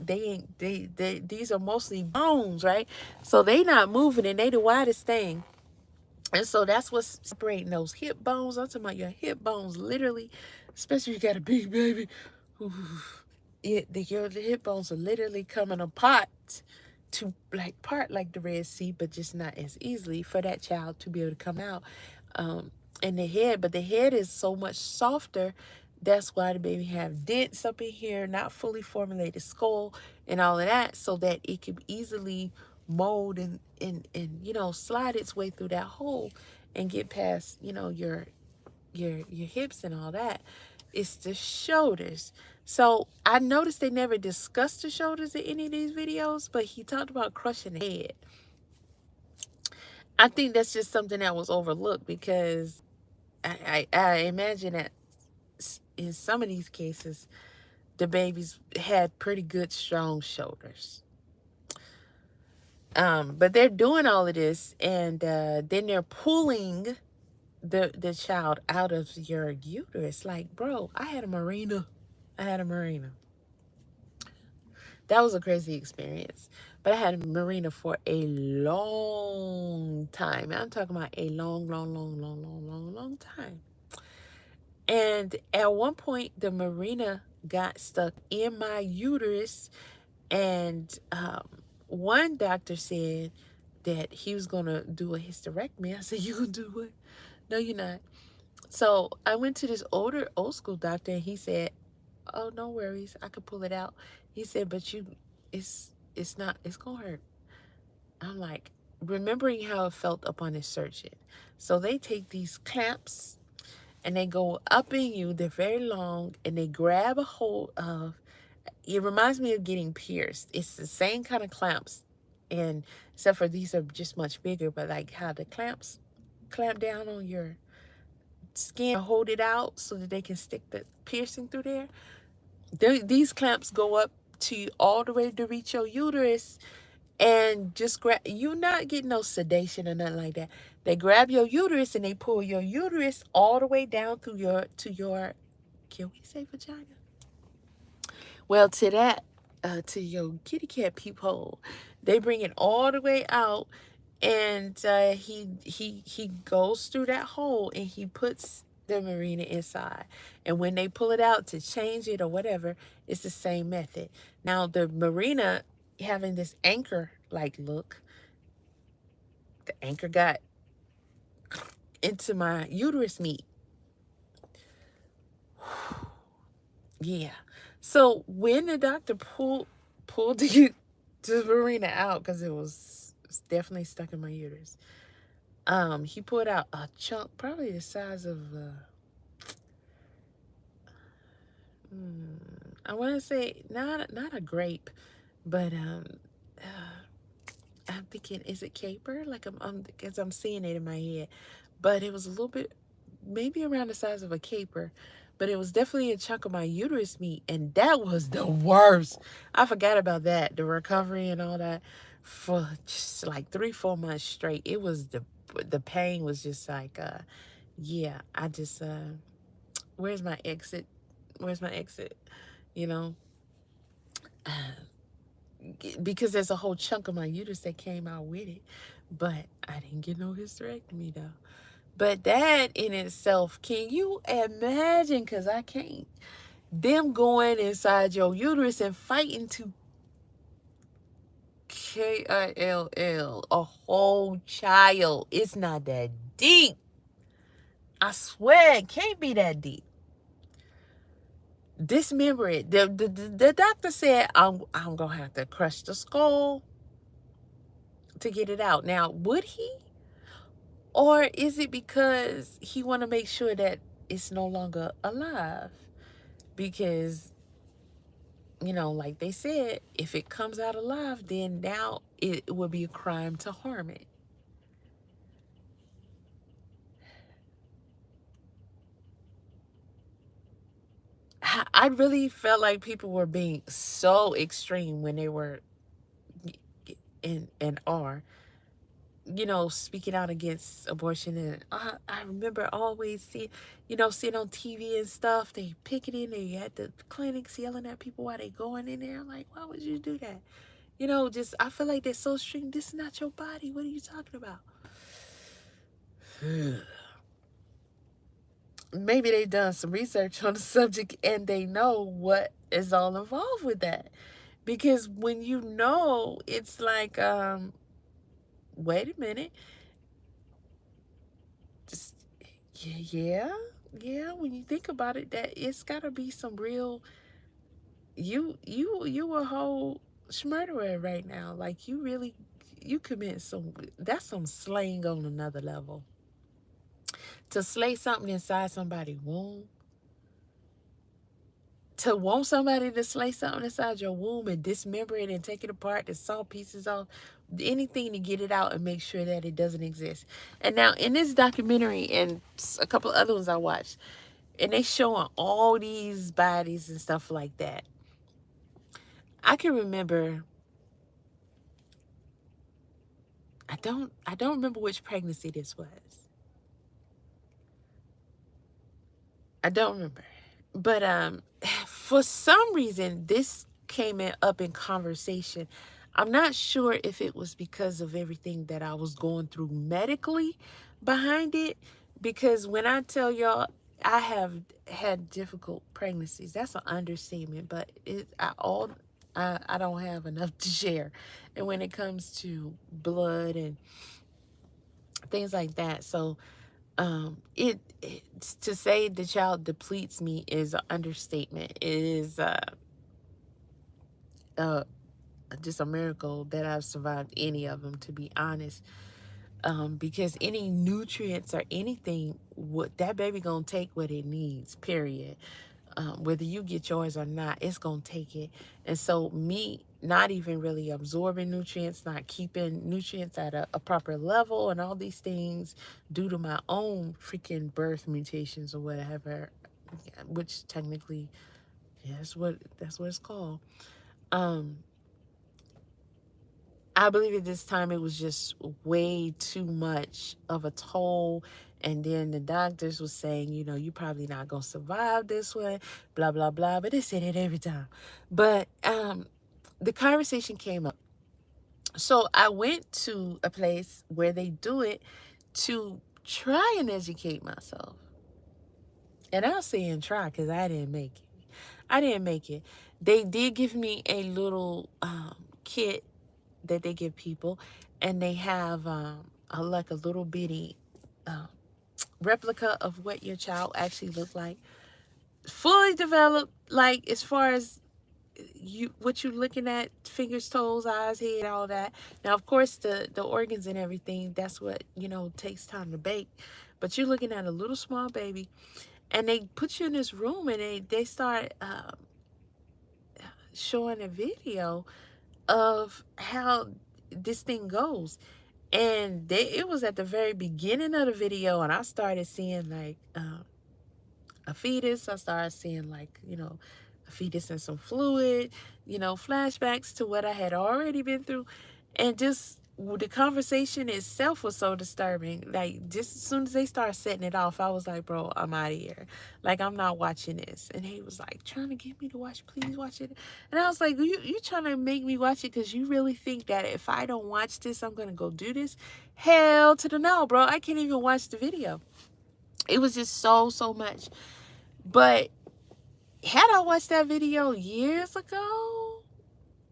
ain't they these are mostly bones, right? So they not moving and they the widest thing. And so that's what's separating those hip bones. I'm talking about your hip bones, literally, especially if you got a big baby. Your hip bones are literally coming apart to like part like the Red Sea, but just not as easily for that child to be able to come out in the head. But the head is so much softer. That's why the baby have dents up in here, not fully formulated skull and all of that, so that it can easily mold and you know, slide its way through that hole and get past, you know, your hips and all that. It's the shoulders. So I noticed they never discussed the shoulders in any of these videos, but he talked about crushing the head. I think that's just something that was overlooked because I imagine that in some of these cases the babies had pretty good strong shoulders. But they're doing all of this, and then they're pulling the child out of your uterus. Like, bro, I had a marina. That was a crazy experience. But I had a marina for a long time. I'm talking about a long time. And at one point, the marina got stuck in my uterus, and one doctor said that he was gonna do a hysterectomy. I said, "You gonna do what?" No, you're not. So I went to this old school doctor, and he said, "Oh, no worries, I could pull it out." He said, "But it's not, it's gonna hurt." I'm like, remembering how it felt upon insertion. So they take these clamps and they go up in you. They're very long, and they grab a hold of. It reminds me of getting pierced. It's the same kind of clamps, and except for these are just much bigger. But like how the clamps clamp down on your skin, hold it out so that they can stick the piercing through there. These clamps go up to you all the way to reach your uterus, and just grab. You're not getting no sedation or nothing like that. They grab your uterus and they pull your uterus all the way down through your to your. Can we say vagina? Well, to that, to your kitty cat peephole, they bring it all the way out, and he goes through that hole and he puts the marina inside. And when they pull it out to change it or whatever, it's the same method. Now the marina having this anchor like look, the anchor got into my uterus meat. Yeah. So when the doctor pulled the marina out, because it was definitely stuck in my uterus, he pulled out a chunk probably the size of I want to say not a grape, but I'm thinking, is it caper? Like because I'm seeing it in my head, but it was a little bit, maybe around the size of a caper, but it was definitely a chunk of my uterus meat, and that was the worst. I forgot about that, the recovery and all that, for just like 3-4 months straight. It was the pain was just like, yeah, I just, where's my exit? Where's my exit? You know, because there's a whole chunk of my uterus that came out with it, but I didn't get no hysterectomy though. But that in itself, can you imagine? Because I can't. Them going inside your uterus and fighting to kill a whole child. It's not that deep. I swear it can't be that deep. Dismember it. The doctor said I'm gonna have to crush the skull to get it out. Now, would he? Or is it because he want to make sure that it's no longer alive? Because, like they said, if it comes out alive, then now it would be a crime to harm it. I really felt like people were being so extreme when they were and are, speaking out against abortion. And I remember always seeing on TV and stuff, they picketing, they at the clinics yelling at people while they going in there. I'm like, why would you do that? Just I feel like they're so extreme. This is not your body. What are you talking about? Maybe they've done some research on the subject and they know what is all involved with that. Because when it's like, wait a minute, just yeah, yeah. When you think about it, that it's gotta be some real. You a whole murderer right now. Like you commit some. That's some slaying on another level. To slay something inside somebody's womb, to want somebody to slay something inside your womb and dismember it and take it apart, to saw pieces off, anything to get it out and make sure that it doesn't exist. And now in this documentary and a couple of other ones I watched, and they showing all these bodies and stuff like that. I can remember. I don't remember which pregnancy this was. I don't remember. But for some reason, this came up in conversation. I'm not sure if it was because of everything that I was going through medically behind it. Because when I tell y'all, I have had difficult pregnancies. That's an understatement, but I don't have enough to share. And when it comes to blood and things like that, so to say the child depletes me is an understatement. It is uh just a miracle that I've survived any of them, to be honest. Because any nutrients or anything, what that baby gonna take what it needs, period. Whether you get yours or not, it's gonna take it. And so me not even really absorbing nutrients, not keeping nutrients at a proper level, and all these things due to my own freaking birth mutations or whatever, which technically, yeah, that's what it's called. Um, I believe at this time it was just way too much of a toll. And then the doctors was saying, you probably not gonna survive this one, blah blah blah. But they said it every time. But the conversation came up. So I went to a place where they do it to try and educate myself. And I'll say and try because I didn't make it. I didn't make it. They did give me a little kit that they give people, and they have like a little bitty um, replica of what your child actually looked like, fully developed, like as far as what you're looking at, fingers, toes, eyes, head, all that. Now of course the organs and everything, that's what takes time to bake, but you're looking at a little small baby, and they put you in this room and they start showing a video of how this thing goes. And it was at the very beginning of the video, and I started seeing like a fetus. I started seeing like, a fetus and some fluid, flashbacks to what I had already been through. And just the conversation itself was so disturbing. Like, just as soon as they started setting it off, I was like, bro, I'm out of here. Like, I'm not watching this. And he was like, trying to get me to watch, please watch it. And I was like, you trying to make me watch it because you really think that if I don't watch this, I'm going to go do this? Hell to the no, bro. I can't even watch the video. It was just so much. But had I watched that video years ago,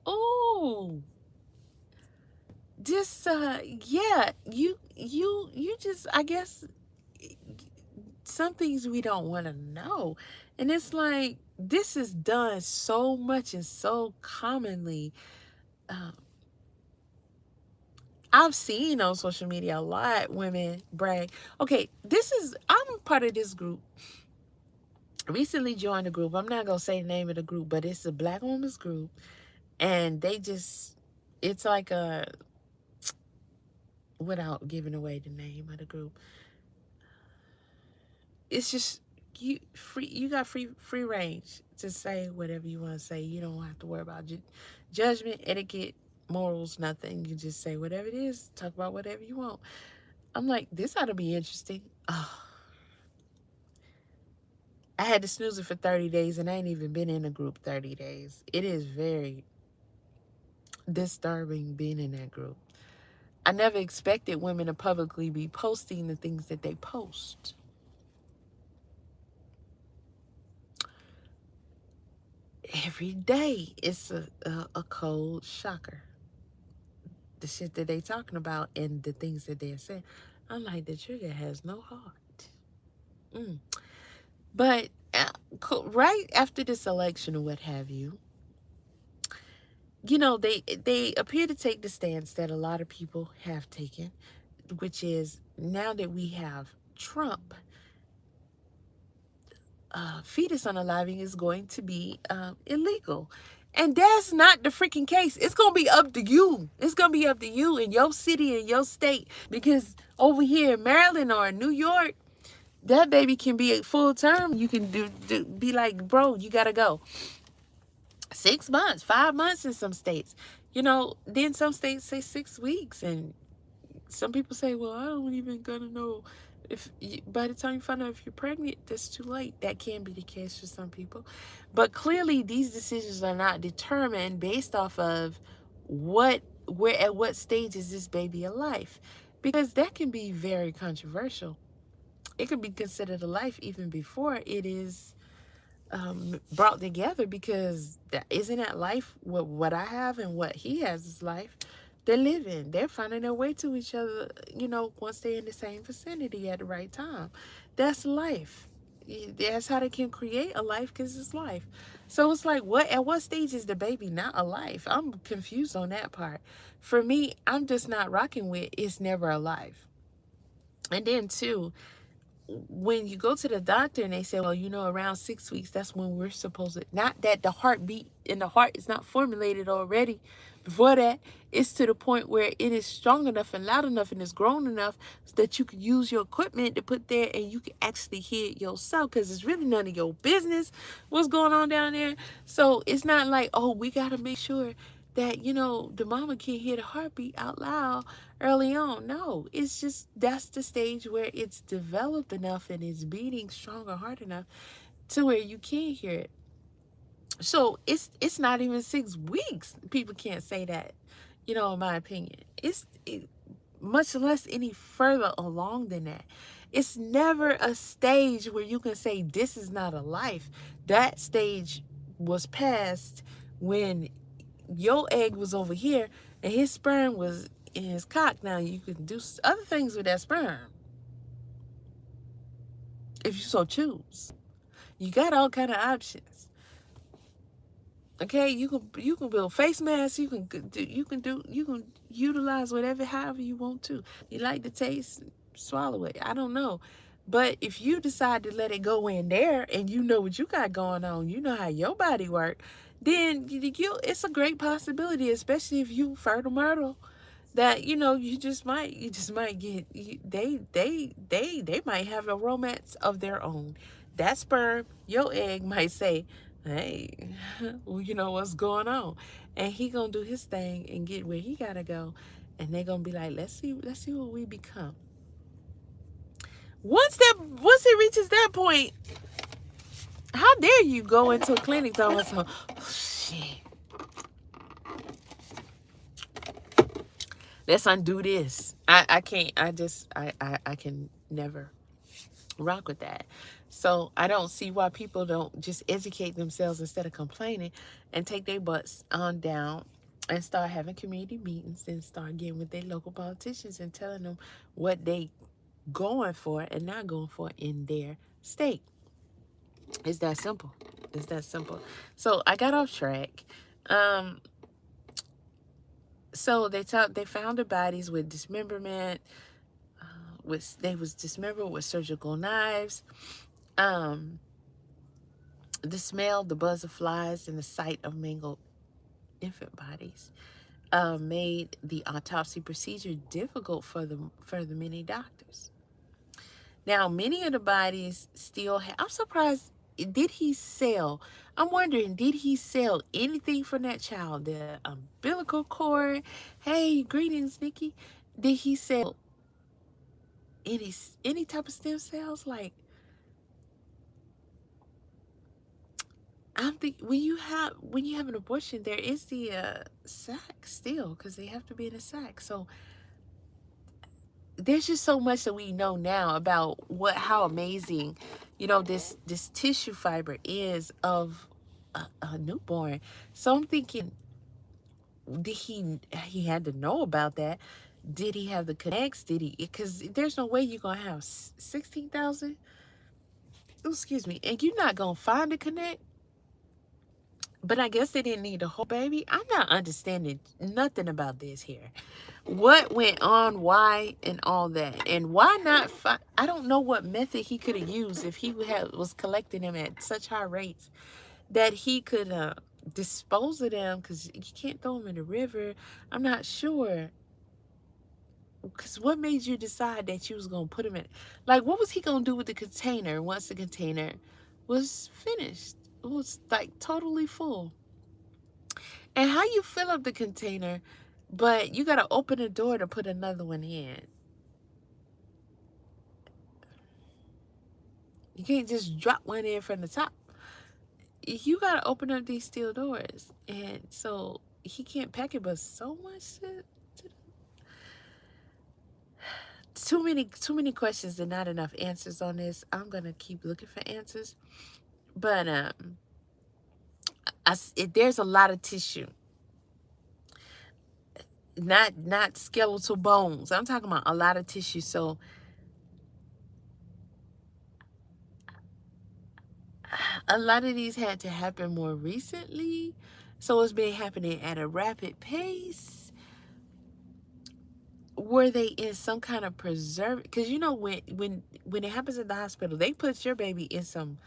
oh, just yeah, you just, I guess, some things we don't want to know. And it's like, this is done so much and so commonly. um, I've seen on social media a lot women brag. Okay, I'm part of this group. Recently joined a group. I'm not gonna say the name of the group, but it's a Black women's group, and it's like a, without giving away the name of the group, it's just you got free range to say whatever you want to say. You don't have to worry about judgment, etiquette, morals, nothing. You just say whatever it is, talk about whatever you want. I'm like, this ought to be interesting. Oh, I had to snooze it for 30 days and I ain't even been in a group 30 days. It is very disturbing being in that group. I never expected women to publicly be posting the things that they post. Every day it's a cold shocker. The shit that they talking about and the things that they're saying. I'm like, the trigger has no heart. Mm. But right after this election or what have you, they appear to take the stance that a lot of people have taken, which is now that we have Trump, fetus unaliving is going to be illegal. And that's not the freaking case. It's going to be up to you. It's going to be up to you in your city and your state. Because over here in Maryland or in New York, that baby can be full term. You can be like, bro, you got to go. 6 months, 5 months in some states. Then some states say 6 weeks. And some people say, well, I don't even gonna know if by the time you find out if you're pregnant, that's too late. That can be the case for some people. But clearly these decisions are not determined based off of at what stage is this baby alive, because that can be very controversial. It could be considered a life even before it is brought together, because isn't that life what I have and what he has is life. They're living, they're finding their way to each other, once they're in the same vicinity at the right time. That's life. That's how they can create a life, because it's life. So it's like, at what stage is the baby not a life? I'm confused on that part. For me, I'm just not rocking with it's never a life. And then two, when you go to the doctor and they say, well, around 6 weeks, that's when we're supposed to, not that the heartbeat in the heart is not formulated already. Before that, it's to the point where it is strong enough and loud enough and is grown enough so that you can use your equipment to put there and you can actually hear it yourself, because it's really none of your business what's going on down there. So it's not like, oh, we got to make sure that, the mama can hear the heartbeat out loud early on. No, it's just that's the stage where it's developed enough and it's beating strong or hard enough to where you can hear it. So it's not even 6 weeks. People can't say that, in my opinion. Much less any further along than that. It's never a stage where you can say this is not a life. That stage was passed when your egg was over here and his sperm was in his cock. Now you can do other things with that sperm if you so choose. You got all kind of options. Okay, you can build face masks. You can utilize whatever, however you want to. You like the taste, swallow it. I don't know. But if you decide to let it go in there and you know what you got going on, you know how your body works, then it's a great possibility, especially if you fertile myrtle, that you just might get they might have a romance of their own. That sperm, your egg, might say, hey, well, you know what's going on, and he gonna do his thing and get where he gotta go, and they gonna be like, let's see what we become. Once it reaches that point, how dare you go into a clinic talking about some, oh, shit, let's undo this. I can't. I can never rock with that. So I don't see why people don't just educate themselves instead of complaining, and take their butts on down and start having community meetings and start getting with their local politicians and telling them what they going for and not going for in their state. It's that simple. It's that simple. So I got off track. So they found the bodies with dismemberment. They was dismembered with surgical knives. Um, the smell, the buzz of flies, and the sight of mangled infant bodies made the autopsy procedure difficult for the many doctors. Now, many of the bodies still have. I'm surprised. Did he sell? I'm wondering, did he sell anything from that child? The umbilical cord. Hey, greetings, Nikki. Did he sell any type of stem cells? Like, I'm think when you have an abortion, there is the sac still, because they have to be in a sac. So there's just so much that we know now about how amazing, this tissue fiber is of a newborn. So I'm thinking, did he had to know about that? Did he have the connects? Did he? Because there's no way you're gonna have 16,000. Excuse me, and you're not gonna find a connect. But I guess they didn't need a whole baby. I'm not understanding nothing about this here. What went on, why, and all that. And why not I don't know what method he could have used if he was collecting them at such high rates that he could dispose of them, because you can't throw them in the river. I'm not sure. Because what made you decide that you was going to put them in? Like, what was he going to do with the container once the container was finished? It was like totally full. And how you fill up the container, but you got to open the door to put another one in. You can't just drop one in from the top. You got to open up these steel doors. And so he can't pack it, but so much too many questions and not enough answers on this. I'm going to keep looking for answers. But there's a lot of tissue. Not skeletal bones. I'm talking about a lot of tissue. So a lot of these had to happen more recently. So it's been happening at a rapid pace. Were they in some kind of preserve? Because when it happens at the hospital, they put your baby in some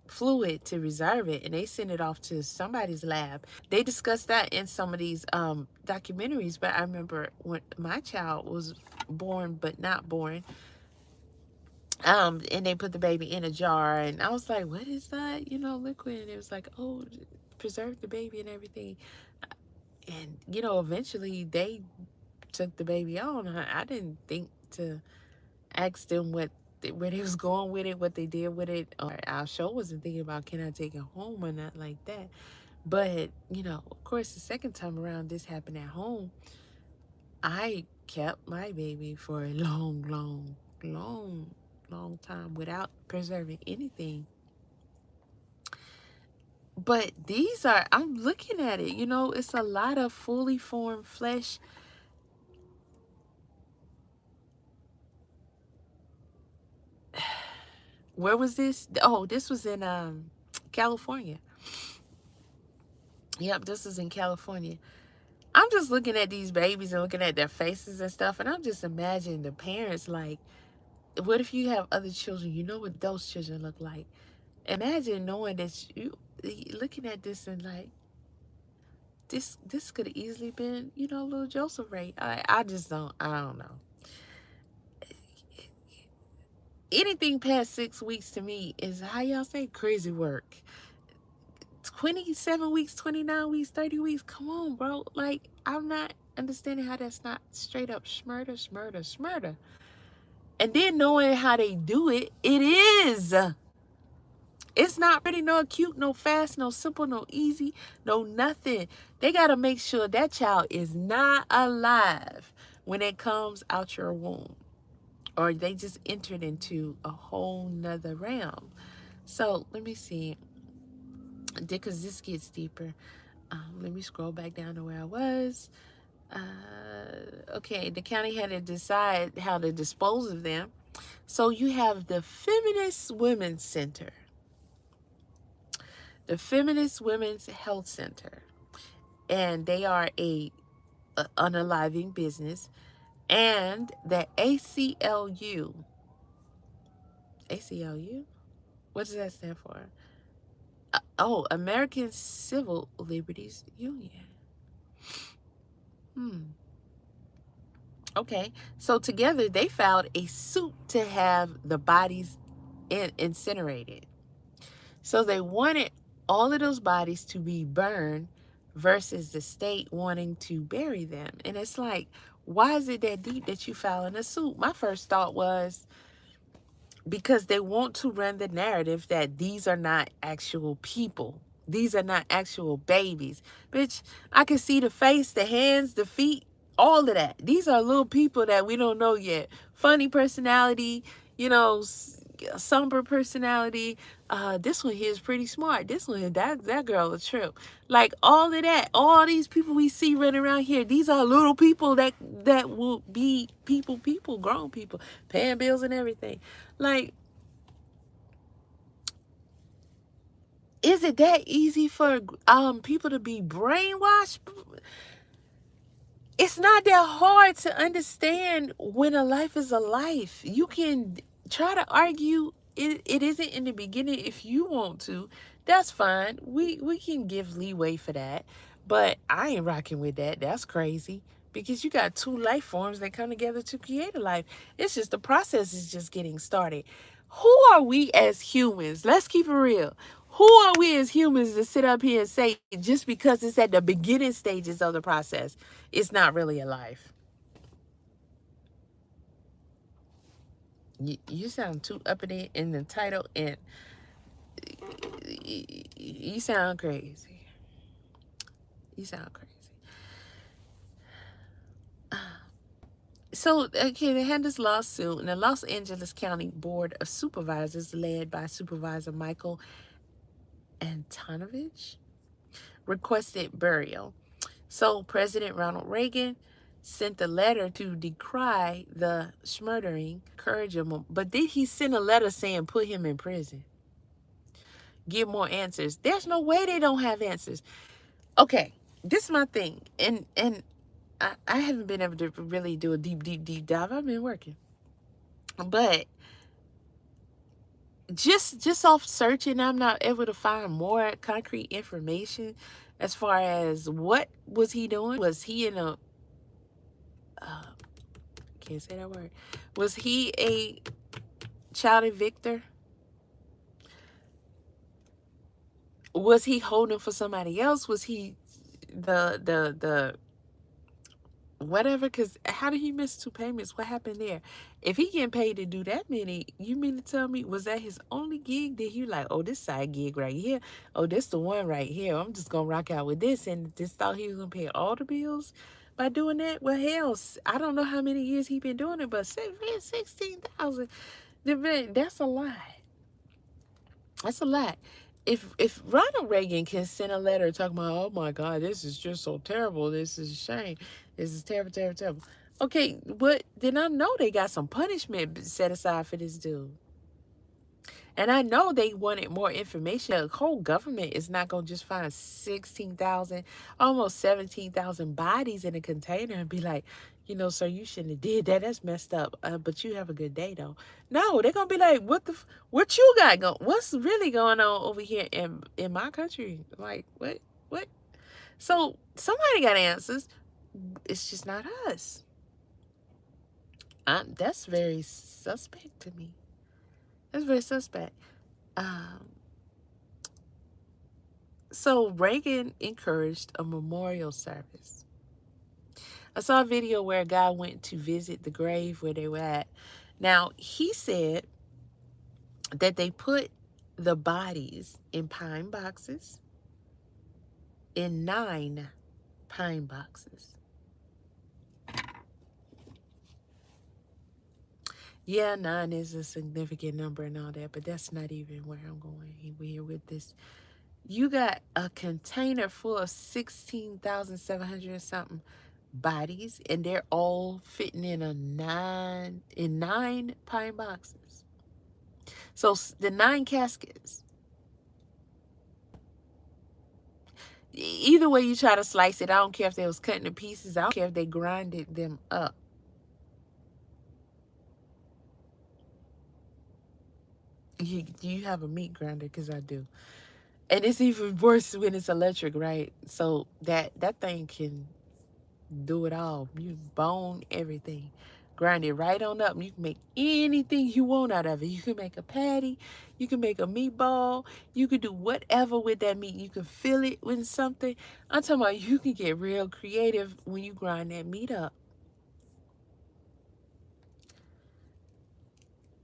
fluid to reserve it, and they send it off to somebody's lab. They discussed that in some of these documentaries. But I remember when my child was born but not born, and they put the baby in a jar, and I was like, what is that, liquid? And it was like, oh, preserve the baby and everything. And eventually they took the baby on. I didn't think to ask them where they was going with it, what they did with it. Or our show wasn't thinking about, can I take it home or not like that. But of course, the second time around this happened at home, I kept my baby for a long time without preserving anything. But I'm looking at it, it's a lot of fully formed flesh. Where was this? Oh, this was in California. Yep, this is in California. I'm just looking at these babies and looking at their faces and stuff, and I'm just imagining the parents, like, what if you have other children? You know what those children look like. Imagine knowing that you looking at this and like, this could have easily been, little Joseph Ray. I don't know. Anything past 6 weeks to me is, how y'all say, crazy work. 27 weeks, 29 weeks, 30 weeks. Come on, bro. Like, I'm not understanding how that's not straight up smurder. And then knowing how they do it, it is. It's not pretty, no cute, no fast, no simple, no easy, no nothing. They got to make sure that child is not alive when it comes out your womb. Or they just entered into a whole nother realm. So let me see. Because this gets deeper. Let me scroll back down to where I was. Okay, the county had to decide how to dispose of them. So you have the Feminist Women's Center. The Feminist Women's Health Center. And they are a unaliving business, and the ACLU, what does that stand for? Oh, American Civil Liberties Union. Okay, so together they filed a suit to have the bodies incinerated. So they wanted all of those bodies to be burned versus the state wanting to bury them. And it's like, why is it that deep that you filing a suit? My first thought was because they want to run the narrative that these are not actual people. These are not actual babies. Bitch, I can see the face, the hands, the feet, all of that. These are little people that we don't know yet. Funny personality, you know, somber personality. This one here is pretty smart. This one here, that girl is true. Like all of that, all these people we see running around here, these are little people that will be people, grown people, paying bills and everything. Like, is it that easy for people to be brainwashed? It's not that hard to understand when a life is a life. You can try to argue it isn't in the beginning if you want to. That's fine. We can give leeway for that. But I ain't rocking with that. That's crazy. Because you got two life forms that come together to create a life. It's just the process is just getting started. Who are we as humans? Let's keep it real. Who are we as humans to sit up here and say just because it's at the beginning stages of the process, it's not really a life? You sound too uppity in the title, and you sound crazy. You sound crazy. So, okay, they had this lawsuit, and the Los Angeles County Board of Supervisors, led by Supervisor Michael Antonovich, requested burial. So President Ronald Reagan sent a letter to decry the smurdering, encourage him, but then he sent a letter saying put him in prison. Give more answers. There's no way they don't have answers. Okay, this is my thing. And I haven't been able to really do a deep dive. I've been working. But just off searching, I'm not able to find more concrete information as far as what was he doing. Was he in a can't say that word. Was he a child evictor? Was he holding for somebody else? Was he the whatever? Because how did he miss 2 payments? What happened there? If he getting paid to do that many, you mean to tell me, was that his only gig? Did he like, oh, this side gig right here? Oh, this the one right here. I'm just gonna rock out with this, and just thought he was gonna pay all the bills by doing that? Well, hell, I don't know how many years he been doing it, but 16,000. That's a lot. That's a lot. If Ronald Reagan can send a letter talking about, oh my God, this is just so terrible. This is a shame. This is terrible, terrible, terrible. Okay, but then I know they got some punishment set aside for this dude. And I know they wanted more information. The whole government is not going to just find 16,000, almost 17,000 bodies in a container and be like, you know, sir, you shouldn't have did that. That's messed up. But you have a good day, though. No, they're going to be like, what you got going? What's really going on over here in my country? Like, what? So somebody got answers. It's just not us. That's very suspect to me. That's very suspect. So Reagan encouraged a memorial service. I saw a video where a guy went to visit the grave where they were at. Now, he said that they put the bodies in pine boxes, in 9 pine boxes. Yeah, 9 is a significant number and all that, but that's not even where I'm going here with this. You got a container full of 16,700 something bodies, and they're all fitting in 9 pine boxes. So the 9 caskets. Either way you try to slice it, I don't care if they was cutting the pieces. I don't care if they grinded them up. You have a meat grinder? Because I do. And it's even worse when it's electric, right? So that thing can do it all. You bone everything. Grind it right on up. You can make anything you want out of it. You can make a patty. You can make a meatball. You can do whatever with that meat. You can fill it with something. I'm talking about you can get real creative when you grind that meat up.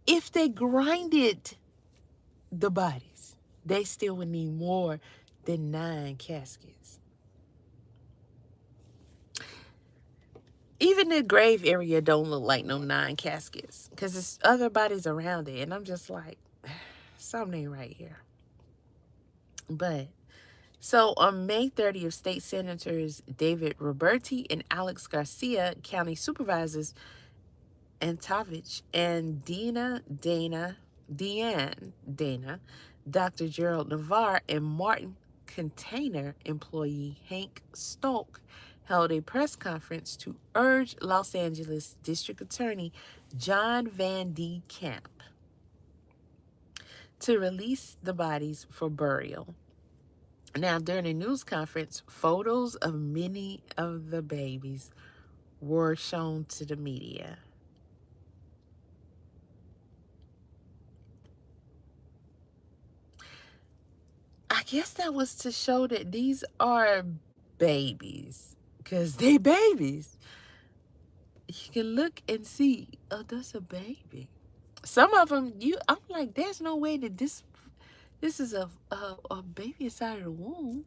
If they grinded the bodies, they still would need more than 9 caskets. Even the grave area don't look like no 9 caskets because there's other bodies around it. And I'm just like, something ain't right here. But so on May 30th, state senators David Roberti and Alex Garcia, county supervisors Antovich and Deanne Dana, Dr. Gerald Navarre, and Martin Container employee Hank Stolk held a press conference to urge Los Angeles District Attorney John Van D. Camp to release the bodies for burial. Now, during the news conference, photos of many of the babies were shown to the media. I guess that was to show that these are babies, because they babies. You can look and see, oh, that's a baby. Some of them, I'm like, there's no way that this is a baby inside of the womb.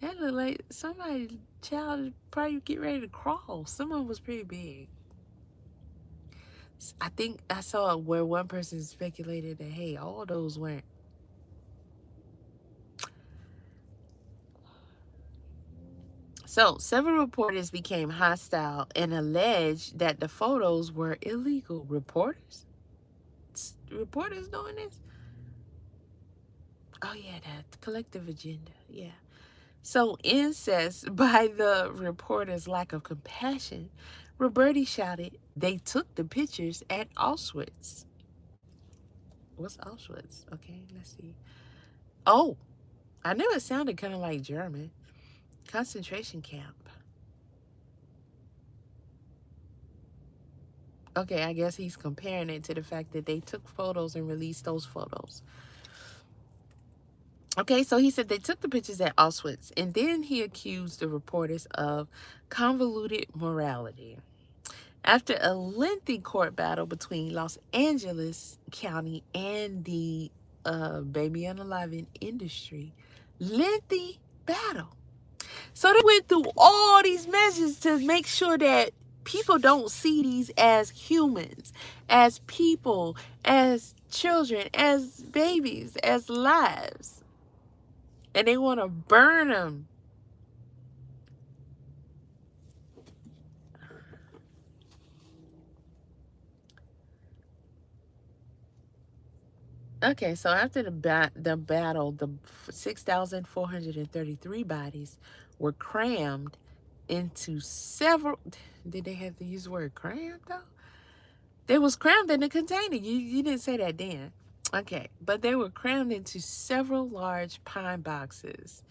That looked like somebody's child probably get ready to crawl. Some of them was pretty big. I think I saw where one person speculated that, hey, all those weren't. So, several reporters became hostile and alleged that the photos were illegal. Reporters? Reporters doing this? Oh, yeah, that collective agenda. Yeah. So, incensed by the reporters' lack of compassion, Roberti shouted, they took the pictures at Auschwitz. What's Auschwitz? Okay, let's see. Oh, I knew it sounded kind of like German. Concentration camp. Okay, I guess he's comparing it to the fact that they took photos and released those photos. Okay, so he said they took the pictures at Auschwitz, and then he accused the reporters of convoluted morality. After a lengthy court battle between Los Angeles County and the baby unaliving industry, lengthy battle. So they went through all these measures to make sure that people don't see these as humans, as people, as children, as babies, as lives. And they want to burn them. Okay, so after the battle, the 6,433 bodies were crammed into several. Did they have to use the word crammed though? They was crammed in a container. You didn't say that then. Okay, but they were crammed into several large pine boxes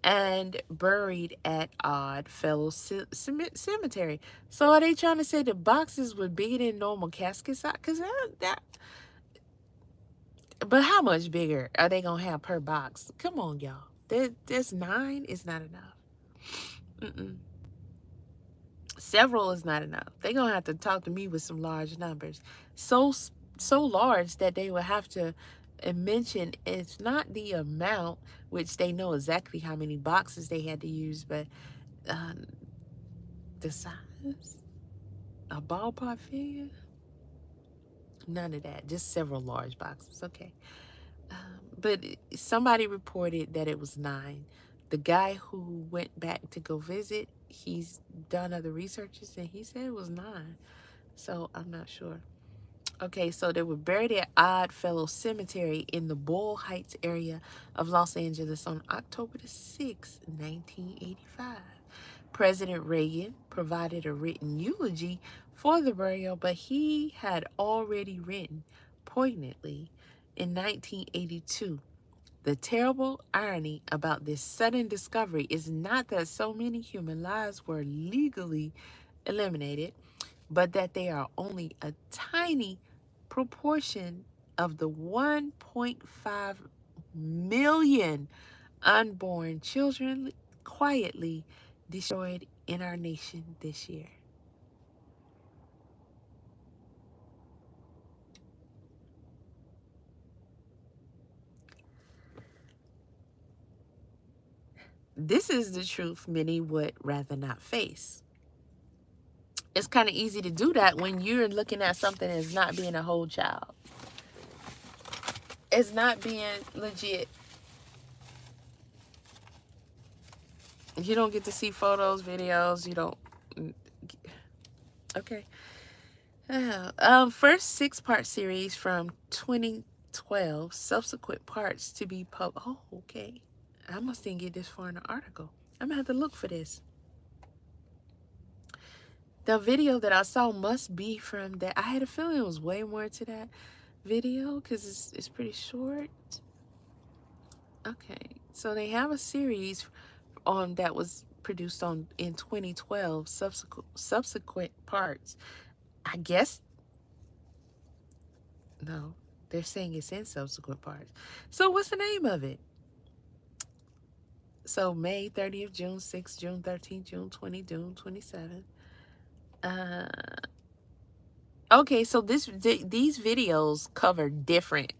and buried at Odd Fellow Cemetery. So are they trying to say the boxes were bigger than normal caskets? Because that. But how much bigger are they gonna have per box? Come on, y'all. There's 9 is not enough. Mm-mm. Several is not enough. They're gonna have to talk to me with some large numbers. So large that they will have to mention it's not the amount, which they know exactly how many boxes they had to use, but um, the size, a ballpark figure, none of that. Just several large boxes. Okay. But somebody reported that it was 9. The guy who went back to go visit, he's done other researches and he said it was 9. So I'm not sure. Okay, so they were buried at Oddfellow Cemetery in the Boyle Heights area of Los Angeles on October the 6th, 1985. President Reagan provided a written eulogy for the burial, but he had already written poignantly in 1982. The terrible irony about this sudden discovery is not that so many human lives were legally eliminated, but that they are only a tiny proportion of the 1.5 million unborn children quietly destroyed in our nation this year. This is the truth many would rather not face. It's kind of easy to do that when you're looking at something as not being a whole child. It's not being legit. You don't get to see photos, videos. You don't. Okay. First 6-part series from 2012. Subsequent parts to be published. Oh, okay. I must didn't get this far in the article. I'm gonna have to look for this. The video that I saw must be from that. I had a feeling it was way more to that video because it's pretty short. Okay, so they have a series on that was produced in 2012. Subsequent parts. I guess no, they're saying it's in subsequent parts. So what's the name of it? So May 30th, June 6th, June 13th, June 20, June 27th. Okay, so these videos cover different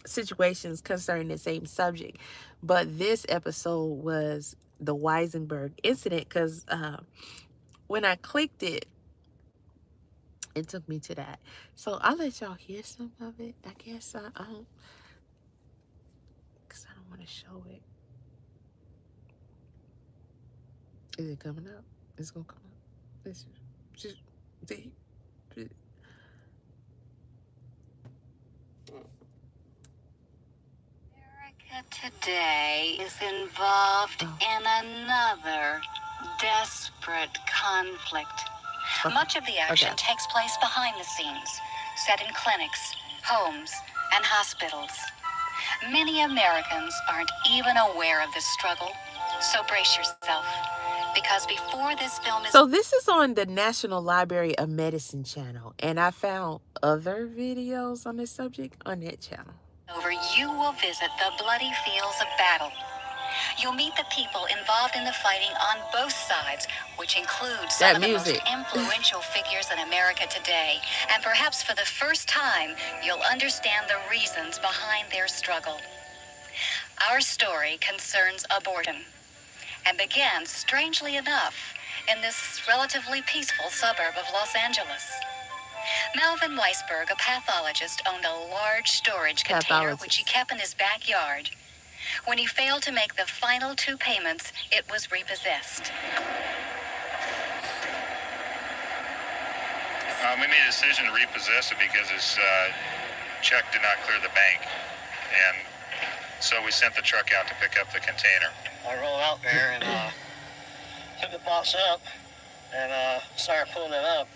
situations concerning the same subject, but this episode was the Weisenberg incident because when I clicked it, it took me to that. So I'll let y'all hear some of it. I guess I don't, because I don't want to show it. Is it coming up? It's gonna come up. It's just America today is involved in another desperate conflict. Much of the action takes place behind the scenes, set in clinics, homes, and hospitals. Many Americans aren't even aware of this struggle, so brace yourself, because before this film is... So this is on the National Library of Medicine channel, and I found other videos on this subject on that channel. Over, you will visit the bloody fields of battle. You'll meet the people involved in the fighting on both sides, which includes some of the most influential figures in America today. And perhaps for the first time, you'll understand the reasons behind their struggle. Our story concerns abortion and began, strangely enough, in this relatively peaceful suburb of Los Angeles. Melvin Weisberg, a pathologist, owned a large storage container which he kept in his backyard. When he failed to make the final 2 payments, it was repossessed. We made a decision to repossess it because his check did not clear the bank. And so we sent the truck out to pick up the container. I roll out there and took the box up and started pulling it up.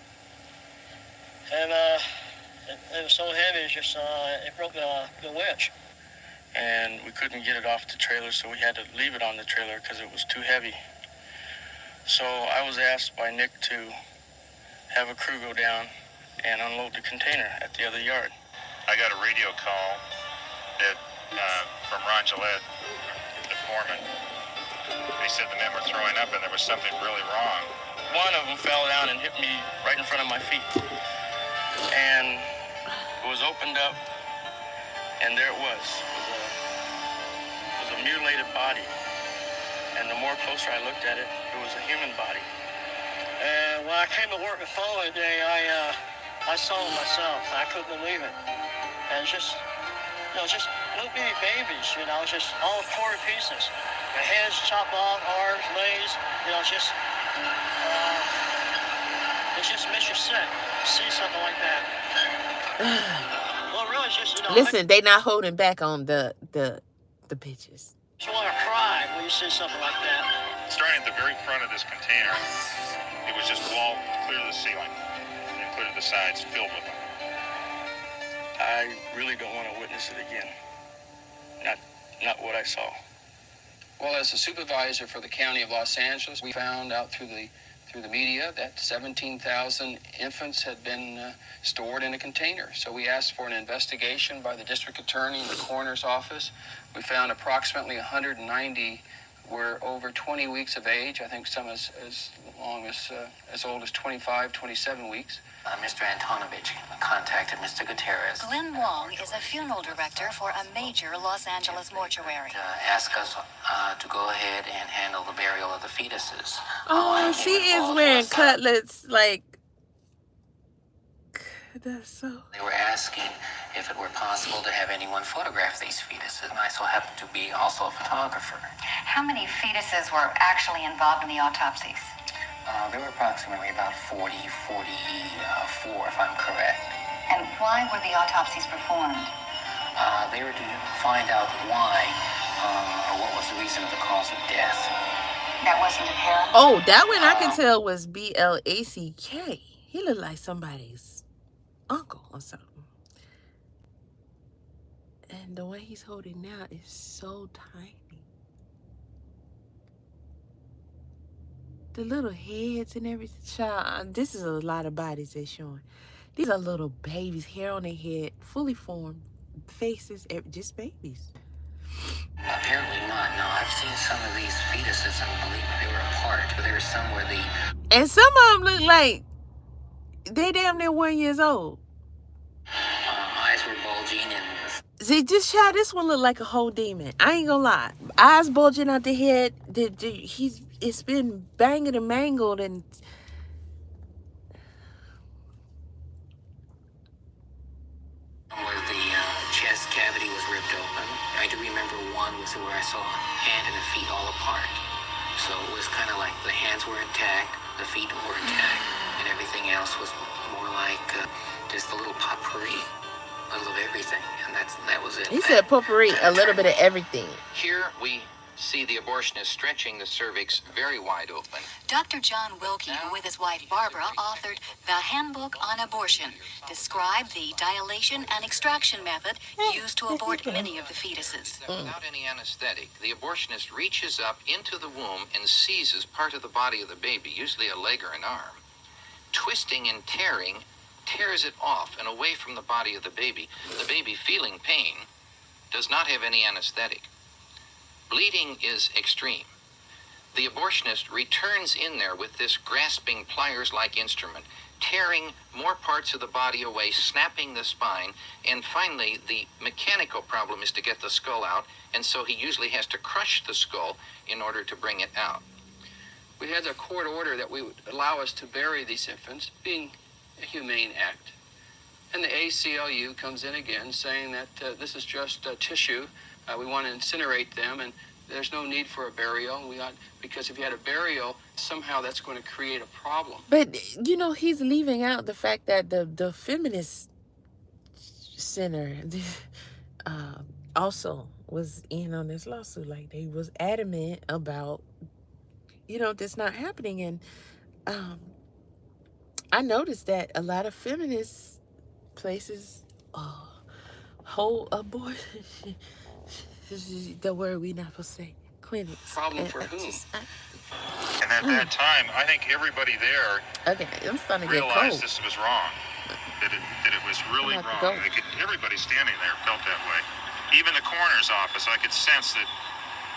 And it was so heavy, it broke the winch. And we couldn't get it off the trailer, so we had to leave it on the trailer because it was too heavy. So I was asked by Nick to have a crew go down and unload the container at the other yard. I got a radio call that from Ron Gillette, the foreman. They said the men were throwing up and there was something really wrong. One of them fell down and hit me right in front of my feet. And it was opened up, and there it was. It was a mutilated body. And the more closer I looked at it, it was a human body. And when I came to work the following day, I saw it myself. I couldn't believe it. And just little bitty babies, just all torn to pieces. The heads chopped off, arms, legs, it just makes you sick to see something like that. Well, really, it's just, Listen, they not holding back on the bitches. you want to cry when you see something like that. Starting at the very front of this container, it was just wall clear to the ceiling, and clear to the sides, filled with them. I really don't want to witness it again. Not what I saw. Well, as a supervisor for the County of Los Angeles, we found out through the media that 17,000 infants had been stored in a container. So we asked for an investigation by the district attorney and the coroner's office. We found approximately 190 were over 20 weeks of age. I think some as long as old as 25, 27 weeks. Mr. Antonovich contacted Mr. Gutierrez. Glenn Wong is a funeral director for a major Los Angeles mortuary. Asked us to go ahead and handle the burial of the fetuses. Oh, she is wearing cutlets like. That's so. They were asking if it were possible to have anyone photograph these fetuses, and I so happen to be also a photographer. How many fetuses were actually involved in the autopsies? There were approximately about 44, if I'm correct. And why were the autopsies performed? They were to find out why, or what was the reason of the cause of death. That wasn't apparent? Oh, that one I can tell was BLACK. He looked like somebody's uncle or something. And the way he's holding now is so tiny. The little heads and everything. Child, this is a lot of bodies they're showing. These are little babies, hair on their head, fully formed faces, just babies. Apparently not. No, I've seen some of these fetuses, and believe me, they were apart. But there were some where the And some of them look like they damn near 1 year old. eyes were bulging and. See, this one look like a whole demon. I ain't gonna lie. Eyes bulging out the head. It's been banged and mangled and. Where the chest cavity was ripped open. I do remember one was where I saw a hand and the feet all apart. So it was kind of like the hands were intact, the feet were intact, and everything else was more like just a little potpourri, a little of everything, and that was it. He said potpourri, a little bit of everything. Here we see the abortionist stretching the cervix very wide open. Dr. John Wilkie, who with his wife Barbara authored The Handbook on Abortion, described the dilation and extraction method used to abort many of the fetuses. Without any anesthetic, the abortionist reaches up into the womb and seizes part of the body of the baby, usually a leg or an arm. Twisting and tearing, tears it off and away from the body of the baby. The baby, feeling pain, does not have any anesthetic. Bleeding is extreme. The abortionist returns in there with this grasping pliers-like instrument, tearing more parts of the body away, snapping the spine, and finally the mechanical problem is to get the skull out, and so he usually has to crush the skull in order to bring it out. We had a court order that we would allow us to bury these infants, being a humane act. And the ACLU comes in again saying that this is just tissue. We want to incinerate them, and there's no need for a burial. Because if you had a burial, somehow that's going to create a problem. But, he's leaving out the fact that the feminist center also was in on this lawsuit. Like, they was adamant about, this not happening. And I noticed that a lot of feminist places hold abortion. The word we not supposed to say. Clinics. Problem for whom? And at that time, I think everybody there Okay, I'm starting to get realized cold. this was wrong. That it was really I'm about to wrong. go. Everybody standing there felt that way. Even the coroner's office, I could sense that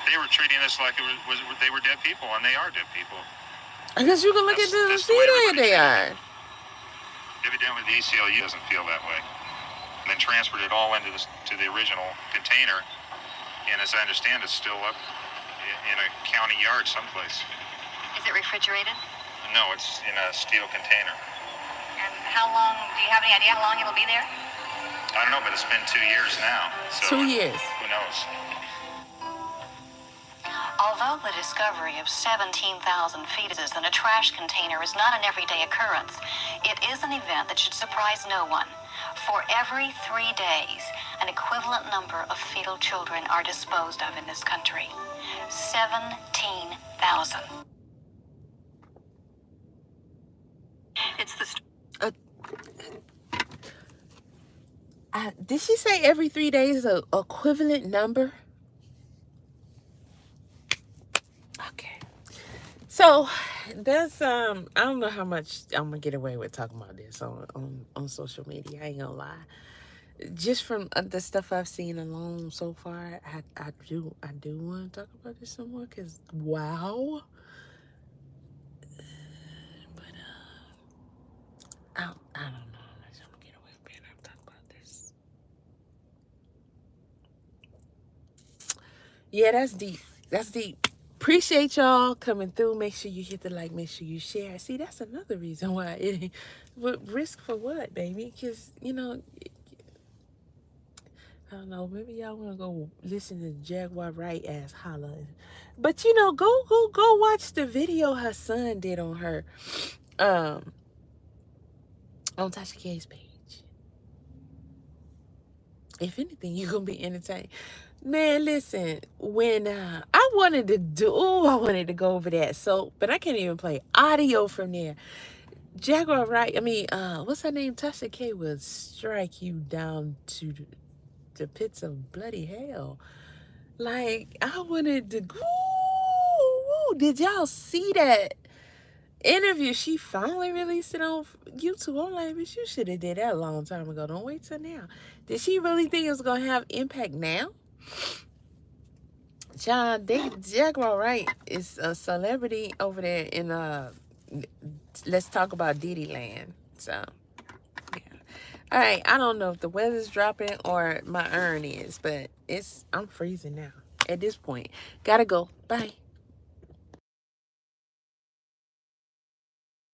they were treating us like they were dead people, and they are dead people. I guess you can look at them and That's see the way that they everybody are. Evidently, the ACLU doesn't feel that way. And then transferred it all into to the original container. And as I understand, it's still up in a county yard someplace. Is it refrigerated? No, it's in a steel container. And how long, do you have any idea how long it'll be there? I don't know, but it's been 2 years now. So 2 years. Who knows? Although the discovery of 17,000 fetuses in a trash container is not an everyday occurrence, it is an event that should surprise no one. For every 3 days, an equivalent number of fetal children are disposed of in this country. 17,000. It's the did she say every 3 days a equivalent number? Okay. So that's I don't know how much I'm gonna get away with talking about this on social media. I ain't gonna lie. Just from the stuff I've seen alone so far, I do want to talk about this some more, because wow. But I don't know how much I'm gonna get away with being able to talk about this. Yeah, that's deep. That's deep. Appreciate y'all coming through. Make sure you hit the like. Make sure you share. See, that's another reason why it ain't. But risk for what, baby? Because, you know, I don't know. Maybe y'all want to go listen to Jaguar Wright ass holla. But, you know, go watch the video her son did on her, on Tasha K's page. If anything, you're going to be entertained. Man, listen, when I wanted to go over that. So, but I can't even play audio from there. Jaguar Wright, what's her name? Tasha K will strike you down to the pits of bloody hell. Like, I wanted to go. Did y'all see that interview? She finally released it on YouTube. I'm like, bitch, you should have did that a long time ago. Don't wait till now. Did she really think it was gonna have impact now? John, Jaguar Wright is a celebrity over there in let's talk about Diddy land. So yeah. All right, I don't know if the weather's dropping or my urn is, but I'm freezing now at this point. Gotta go. Bye.